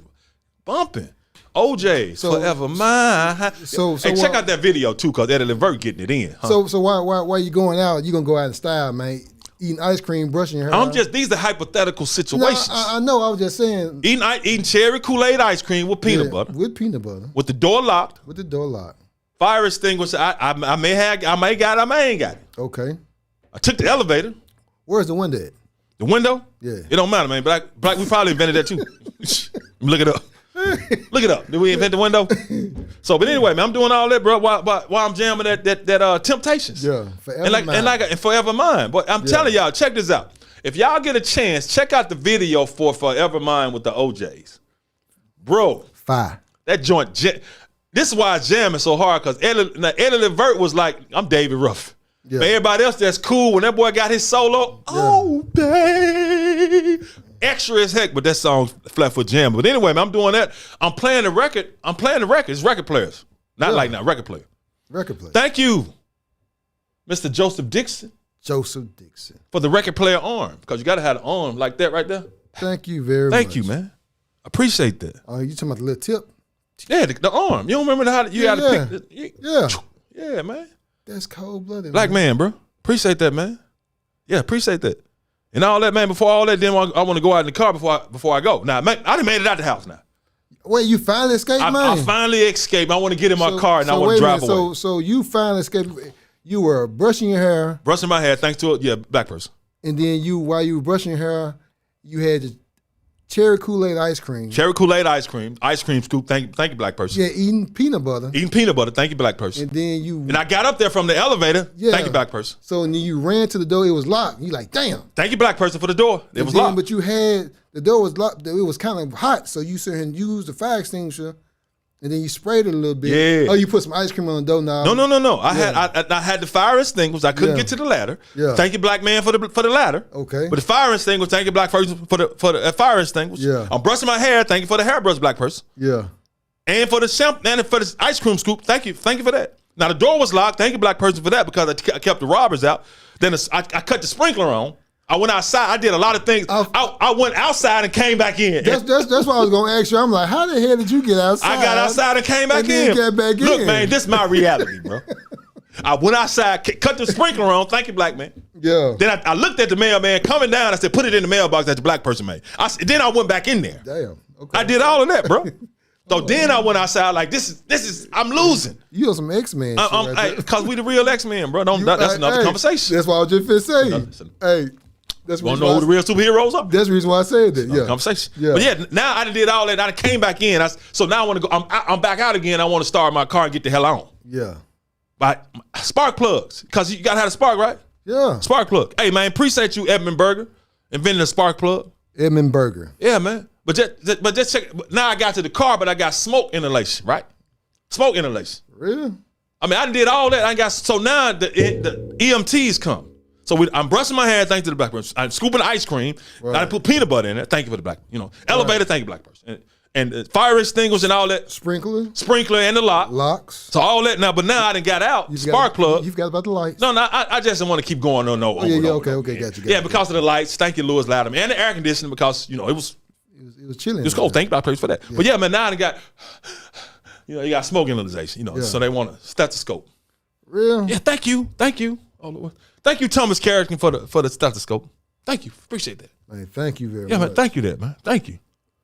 bumping. OJ's Forever Mine. Hey, check out that video too, cause Eddie Levert getting it in. Huh? So why you going out? You gonna go out in style, man? Eating ice cream, brushing your hair. These are hypothetical situations. No, I know. I was just saying. Eating cherry Kool-Aid ice cream with peanut butter. With peanut butter. With the door locked. Fire extinguisher. I may got it. I may ain't got it. Okay. I took the elevator. Where's the window at? The window? Yeah. It don't matter, man. Black. We probably invented that too. Look it up. Look it up. Did we invent the window? So, but anyway, man, I'm doing all that, bro. While I'm jamming that Temptations. Yeah. Forever Mine. But I'm telling y'all, check this out. If y'all get a chance, check out the video for Forever Mine with the OJs, bro. Fire. That joint. This is why I jam it so hard, because Eddie Levert was like, I'm David Ruff. Yeah. But everybody else that's cool, when that boy got his solo, oh, babe. Extra as heck, but that song Flatfoot Jam. But anyway, man, I'm doing that. I'm playing the record. It's record players. Record player. Record player. Thank you, Mr. Joseph Dixon. For the record player arm, because you got to have an arm like that right there. Thank you very much. Thank you, man. Appreciate that. Oh, you talking about the little tip? Yeah, the arm. You don't remember how you got to pick? Yeah, man. That's cold-blooded. Black man, bro. Appreciate that, man. Yeah, appreciate that. And all that, man, before all that, then I want to go out in the car before I go. Now, man, I done made it out the house now. Wait, you finally escaped, man? I finally escaped. I want to get in my car and I want to drive away. So you finally escaped. You were brushing your hair. Brushing my hair, thanks to black person. And then while you were brushing your hair, you had the cherry Kool-Aid ice cream. Cherry Kool-Aid ice cream scoop. Thank you, black person. Yeah, eating peanut butter. Thank you, black person. And then and I got up there from the elevator. Yeah. Thank you, black person. So then you ran to the door. It was locked. You like, damn. Thank you, black person, for the door. It was locked. But the door was locked. It was kind of hot, so you sit here and use the fire extinguisher. And then you sprayed it a little bit. Yeah. Oh, you put some ice cream on the door now. No. I had the fire extinguisher. I couldn't get to the ladder. Yeah. Thank you, black man, for the ladder. Okay. But the fire extinguisher, thank you, black person, for the fire extinguisher. Yeah. I'm brushing my hair. Thank you for the hairbrush, black person. Yeah. And for the shampoo and for the ice cream scoop. Thank you for that. Now the door was locked. Thank you, black person, for that, because I kept the robbers out. Then I cut the sprinkler on. I went outside. I did a lot of things. I went outside and came back in. That's what I was going to ask you. I'm like, how the hell did you get outside? I got outside and came back in. Got back in. Look, man, this is my reality, bro. I went outside, cut the sprinkler on. Thank you, black man. Yeah. Then I looked at the mailman coming down. I said, put it in the mailbox that the black person made. Then I went back in there. Damn. Okay. I did all of that, bro. So then I went outside like, this is, I'm losing. You on some X-Men shit Because we the real X-Men, bro. That's another conversation. That's why I was just finna say. Hey, that's want to know who the real superheroes are? That's the reason why I said that. Yeah. Conversation. Yeah. But yeah, now I did all that. I came back in. So now I want to go. I'm back out again. I want to start my car and get the hell on. Yeah. But spark plugs, because you got to have a spark, right? Yeah. Spark plug. Hey, man, appreciate you, Edmund Berger, inventing a spark plug. Edmund Berger. Yeah, man. But just check. Now I got to the car, but I got smoke inhalation, right? Smoke inhalation. Really? I mean, I did all that. So now the EMTs come. So I'm brushing my hair, thank you to the black person. I'm scooping ice cream. Right. I put peanut butter in it. Thank you for the black. Elevator, right. Thank you, black person. And fire extinguisher and all that. Sprinkler and the locks. So all that now, but now I done got out. Spark plug. You forgot about the lights. No, I just didn't want to keep going on. Okay, got you. Yeah, because of the lights. Thank you, Lewis Latimer, and the air conditioning because it was chilling. It was cold. Thank you, black person, for that. Yeah. But yeah, man, now I done got you got smoke inhalation. So they want a stethoscope. Real? Yeah, thank you. Oh Lord. Thank you, Thomas Carrigan, for the stethoscope. Thank you. Appreciate that. Man, thank you very much. Yeah, man, thank you man. Thank you.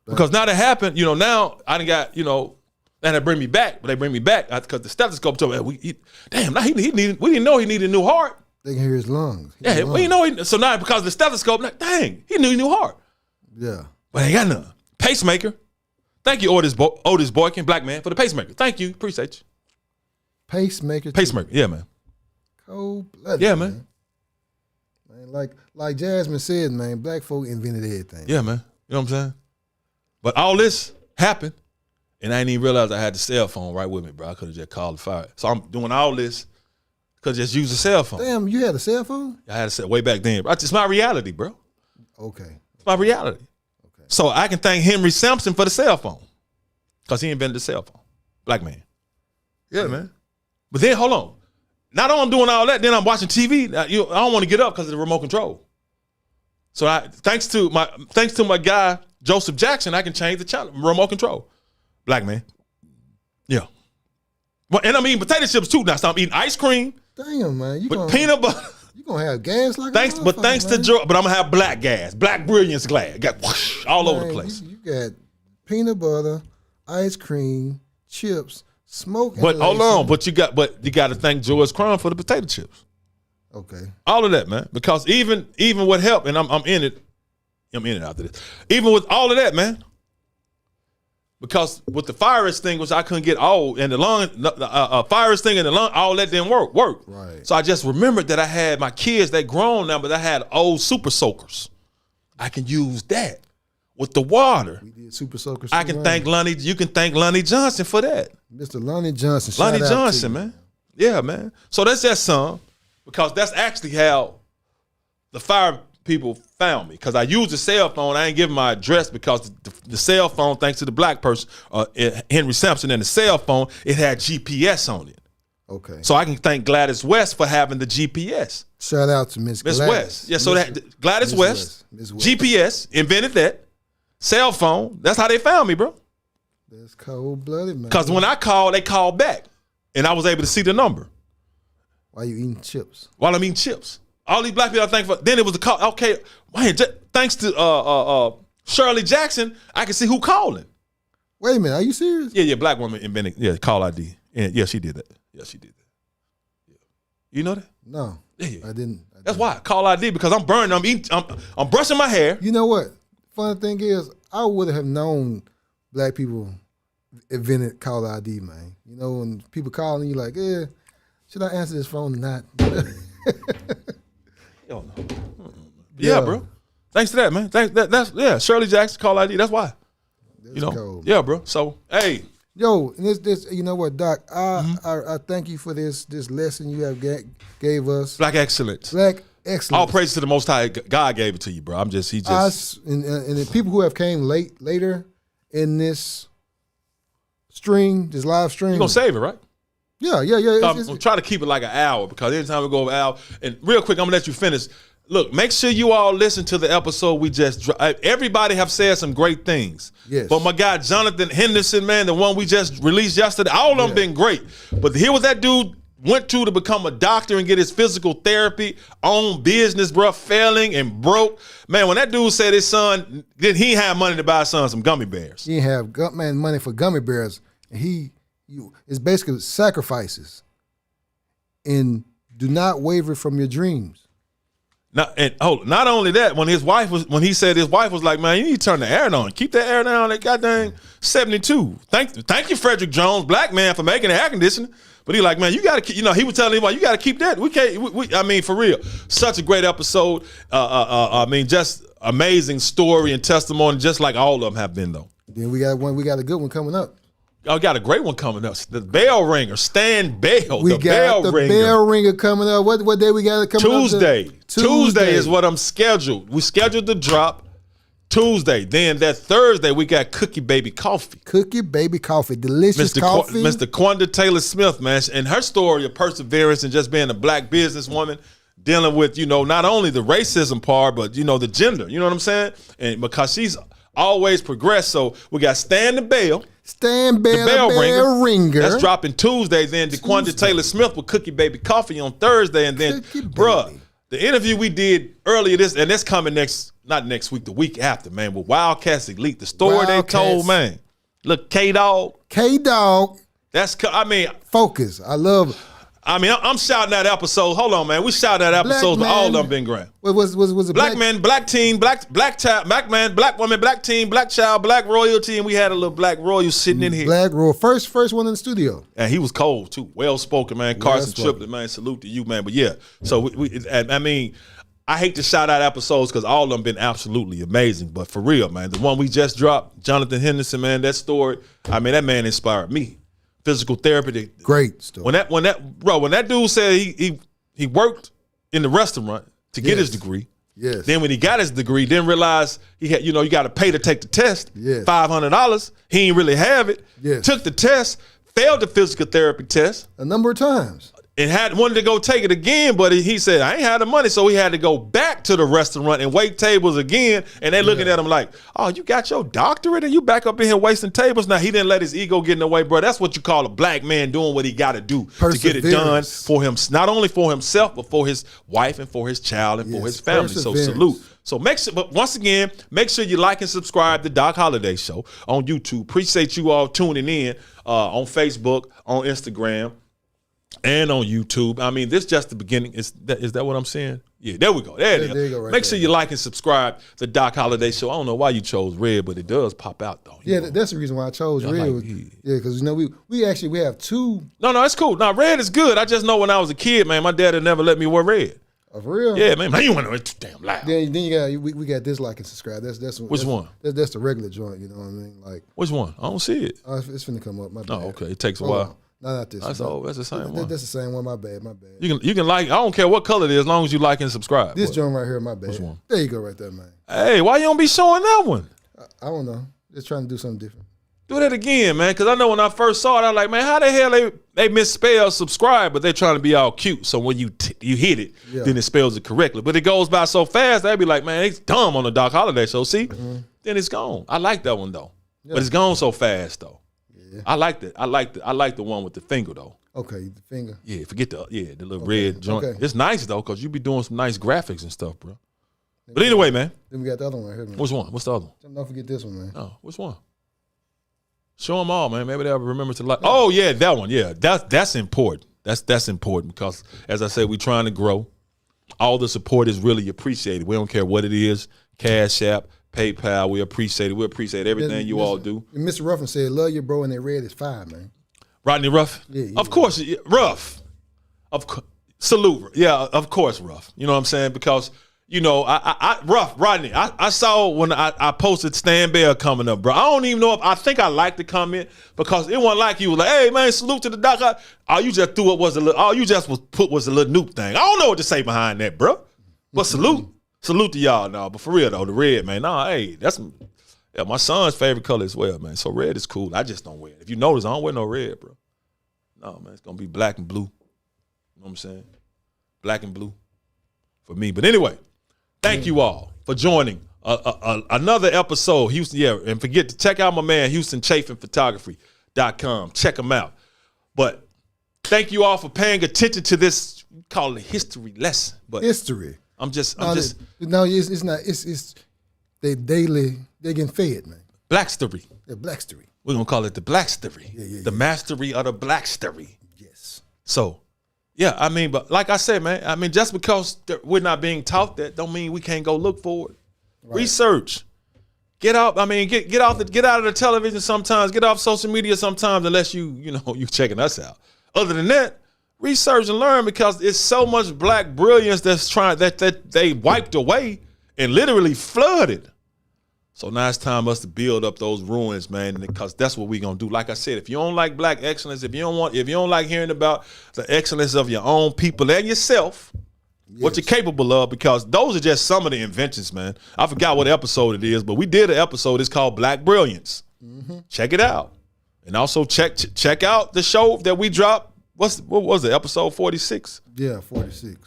Because now that happened, now I done got, and they bring me back, but they bring me back because the stethoscope told me, we didn't know he needed a new heart. They can hear his lungs. We didn't know. So now because of the stethoscope, like, dang, he knew a new heart. Yeah. But ain't got none. Pacemaker. Thank you, Otis Boykin, black man, for the pacemaker. Thank you. Appreciate you. Pacemaker. Yeah, man. Cold-blooded. Yeah, man. Like Jasmine said, man, black folk invented everything. Yeah, man. You know what I'm saying? But all this happened, and I didn't even realize I had the cell phone right with me, bro. I could have just called the fire. So I'm doing all this because just use a cell phone. Damn, you had a cell phone? I had a cell way back then, bro. It's my reality, bro. Okay. It's my reality. Okay. So I can thank Henry Sampson for the cell phone because he invented the cell phone. Black man. Yeah, man. But then, hold on. Not only I'm doing all that, then I'm watching TV. I don't want to get up because of the remote control. So thanks to my guy, Joseph Jackson, I can change the channel, remote control. Black man. Yeah. Well, and I'm eating potato chips too now. So I'm eating ice cream. Damn, man. Peanut butter. You gonna have gas like thanks to Joe, but I'm gonna have black gas, black Brilliance gas. Got whoosh, all over the place. You got peanut butter, ice cream, chips, smoke. But hold on, but you got to thank George Crumb for the potato chips. Okay. All of that, man. Because even what helped, and I'm in it. I'm in it after this. Even with all of that, man. Because with the fire extinguisher, I couldn't get all, and the lung, fire extinguisher and the lung, all that didn't work. Right. So I just remembered that I had my kids, they grown now, but I had old super soakers. I can use that with the water. We did super soakers. I can thank Lonnie. You can thank Lonnie Johnson for that. Mr. Lonnie Johnson. Lonnie Johnson, man. Yeah, man. So that's that song, because that's actually how the fire people found me, because I used the cell phone. I ain't give my address because the cell phone, thanks to the black person, Henry Sampson, and the cell phone, it had GPS on it. Okay. So I can thank Gladys West for having the GPS. Shout out to Miss West. Yeah, so that Gladys West, GPS, invented that. Cell phone, that's how they found me, bro. That's cold-blooded, man. Because when I called, they called back, and I was able to see the number. While you eating chips? While I'm eating chips. All these black people I thank for. Then it was a call. Okay, man, thanks to Shirley Jackson, I can see who calling. Wait a minute, are you serious? Yeah, black woman invented call ID. And yeah, she did that. Yeah, she did that. Yeah. You know that? No, I didn't. That's why call ID, because I'm burning. I'm brushing my hair. You know what? Funny thing is, I would have known black people invented call ID, man. You know, when people calling you like, yeah, should I answer this phone or not? Hell no. Yeah, bro. Thanks to that, man. That's Shirley Jackson call ID. That's why. That's cold. Yeah, bro. So, hey. Yo, and this, you know what, Doc? I thank you for this lesson you have gave us. Black excellence. Black excellence. All praise to the Most High. God gave it to you, bro. Us and the people who have came later in this stream, this live stream. You're gonna save it, right? Yeah. I'm trying to keep it like an hour, because anytime we go over an hour, and real quick, I'm gonna let you finish. Look, make sure you all listen to the episode we just dropped. Everybody have said some great things. Yes. But my guy, Jonathan Henderson, man, the one we just released yesterday, all of them been great. But here was that dude went to become a doctor and get his physical therapy, own business, bro, failing and broke. Man, when that dude said his son, then he had money to buy his son some gummy bears. He didn't have money for gummy bears. It's basically sacrifices. And do not waver from your dreams. Not only that, when he said his wife was like, man, you need to turn the air on. Keep that air down at goddamn 72. Thank you, Frederick Jones, black man, for making the air conditioning. But he like, man, you got to keep, he was telling him, you got to keep that. We can't, I mean, for real. Such a great episode. Just amazing story and testimony, just like all of them have been, though. Then we got a good one coming up. I got a great one coming up. The bell ringer, Stan Bell. We got the bell ringer coming up. What day we got it coming Tuesday. up? Tuesday is what I'm scheduled. We scheduled the drop Tuesday. Then that Thursday we got Cookie Baby Coffee. Cookie Baby Coffee, delicious coffee. Mr. Quanda Taylor Smith, man, and her story of perseverance and just being a black businesswoman, dealing with not only the racism part, but the gender. You know what I'm saying? And because she's always progressed, so we got Stan the Bell. The bell ringer. That's dropping Tuesday. Then DeQuanda Taylor Smith with Cookie Baby Coffee on Thursday. And then, the interview we did earlier and that's coming not next week, the week after, man, with Wildcats Elite. The story they told, man. Look, K-Dog. That's, focus. I love it. I'm shouting that episode. Hold on, man. We shouting that episode. All of them been grand. Was it black man, black teen, black child, black man, black woman, black teen, black child, black royalty, and we had a little black royal sitting in here. Black royal, first one in the studio. And he was cold too, well spoken, man. Carson Triplett, man. Salute to you, man. But yeah, so I hate to shout out episodes because all of them been absolutely amazing. But for real, man, the one we just dropped, Jonathan Henderson, man, that story. That man inspired me. Physical therapy. Great story. When that dude said he worked in the restaurant to get his degree. Yes. Then when he got his degree, then realized he had, you got to pay to take the test. Yes. $500. He ain't really have it. Yes. Took the test, failed the physical therapy test. A number of times. And wanted to go take it again, but he said, I ain't had the money, so he had to go back to the restaurant and wait tables again, and they looking at him like, oh, you got your doctorate and you back up in here wasting tables? Now, he didn't let his ego get in the way, bro. That's what you call a black man doing what he got to do to get it done for him, not only for himself, but for his wife and for his child and for his family. So salute. So but once again, make sure you like and subscribe to Doc Holliday Show on YouTube. Appreciate you all tuning in on Facebook, on Instagram, and on YouTube. This just the beginning. Is that what I'm saying? Yeah, there we go. There it is. Make sure you like and subscribe to Doc Holliday Show. I don't know why you chose red, but it does pop out though. That's the reason why I chose red. Because we have two. No, it's cool. No, red is good. I just know when I was a kid, man, my dad had never let me wear red. Oh, for real? Yeah, man. You want to too damn loud. Then we got this like and subscribe. Which one? That's the regular joint. You know what I mean? Like which one? I don't see it. It's finna come up. My bad. Oh, okay. It takes a while. No, not this. That's the same one. That's the same one. My bad. You can like. I don't care what color it is, as long as you like and subscribe. This joint right here, my bad. Which one? There you go, right there, man. Hey, why you don't be showing that one? I don't know. Just trying to do something different. Do that again, man. Because I know when I first saw it, I was like, man, how the hell they misspell subscribe, but they're trying to be all cute. So when you hit it, then it spells it correctly. But it goes by so fast, they'd be like, man, it's dumb on the Doc Holliday Show. See, then it's gone. I like that one though, but it's gone so fast though. Yeah. I like that. I like the one with the finger though. Okay, the finger. Yeah, forget the little red joint. Okay. It's nice though, because you be doing some nice graphics and stuff, bro. But anyway, man. Then we got the other one right here, man. Which one? What's the other one? Don't forget this one, man. Oh, which one? Show them all, man. Maybe they'll remember to like. Oh yeah, that one. Yeah, that's important. That's important because, as I said, we're trying to grow. All the support is really appreciated. We don't care what it is. Cash App, PayPal. We appreciate it. We appreciate everything you all do. And Mr. Ruffin said, "Love your bro," and that red is fire, man. Rodney Ruff? Yeah. Of course, Ruff. Salute. Yeah, of course, Ruff. You know what I'm saying? Because, Rodney, I saw when I posted Stan Bell coming up, bro. I don't even know I think I liked the comment because it wasn't like you was like, hey, man, salute to the Doc. All you just threw up was a little Nuke thing. I don't know what to say behind that, bro. But salute to y'all now. But for real, though, the red, man, that's my son's favorite color as well, man. So red is cool. I just don't wear it. If you notice, I don't wear no red, bro. No, man, it's going to be black and blue. You know what I'm saying? Black and blue for me. But anyway, thank you all for joining another episode. Houston, and forget to check out my man, HoustonChafingPhotography.com. Check him out. But Thank you all for paying attention to this. Call it a history lesson, but history. I'm just. It's not. It's they getting fed, man. Blackstery. The blackstery. We're gonna call it the blackstery. Yeah. The mastery of the blackstery. Yes. So, yeah, I mean, but like I said, man, I mean, just because we're not being taught that, don't mean we can't go look for it. Right. Research. Get out. I mean, get out of the television sometimes. Get off social media sometimes, unless you checking us out. Other than that, research and learn, because it's so much black brilliance that they wiped away and literally flooded. So now it's time us to build up those ruins, man, because that's what we're gonna do. Like I said, if you don't like black excellence, if you don't like hearing about the excellence of your own people and yourself, what you're capable of, because those are just some of the inventions, man. I forgot what episode it is, but we did an episode. It's called Black Brilliance. Mm-hmm. Check it out, and also check out the show that we dropped. What was it? Episode 46. Yeah, 46.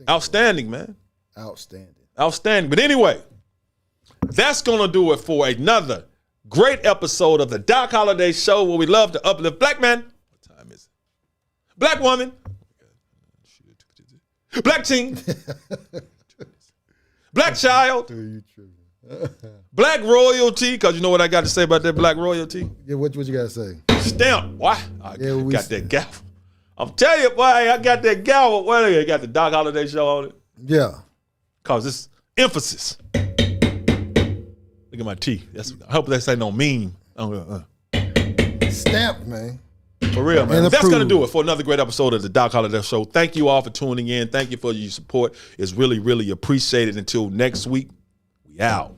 Outstanding, man. Outstanding. But anyway, that's gonna do it for another great episode of the Doc Holliday Show, where we love to uplift black men. What time is it? Black woman. Black teen, black child, black royalty, because you know what I got to say about that black royalty? Yeah, what you got to say? Stamp. Why? I got that gavel. I'm telling you, boy, I got that gavel. Well, I got the Doc Holliday Show on it. Yeah. Because it's emphasis. Look at my teeth. I hope that's ain't no meme. Stamp, man. For real, man. That's going to do it for another great episode of the Doc Holliday Show. Thank you all for tuning in. Thank you for your support. It's really, really appreciated. Until next week, we out.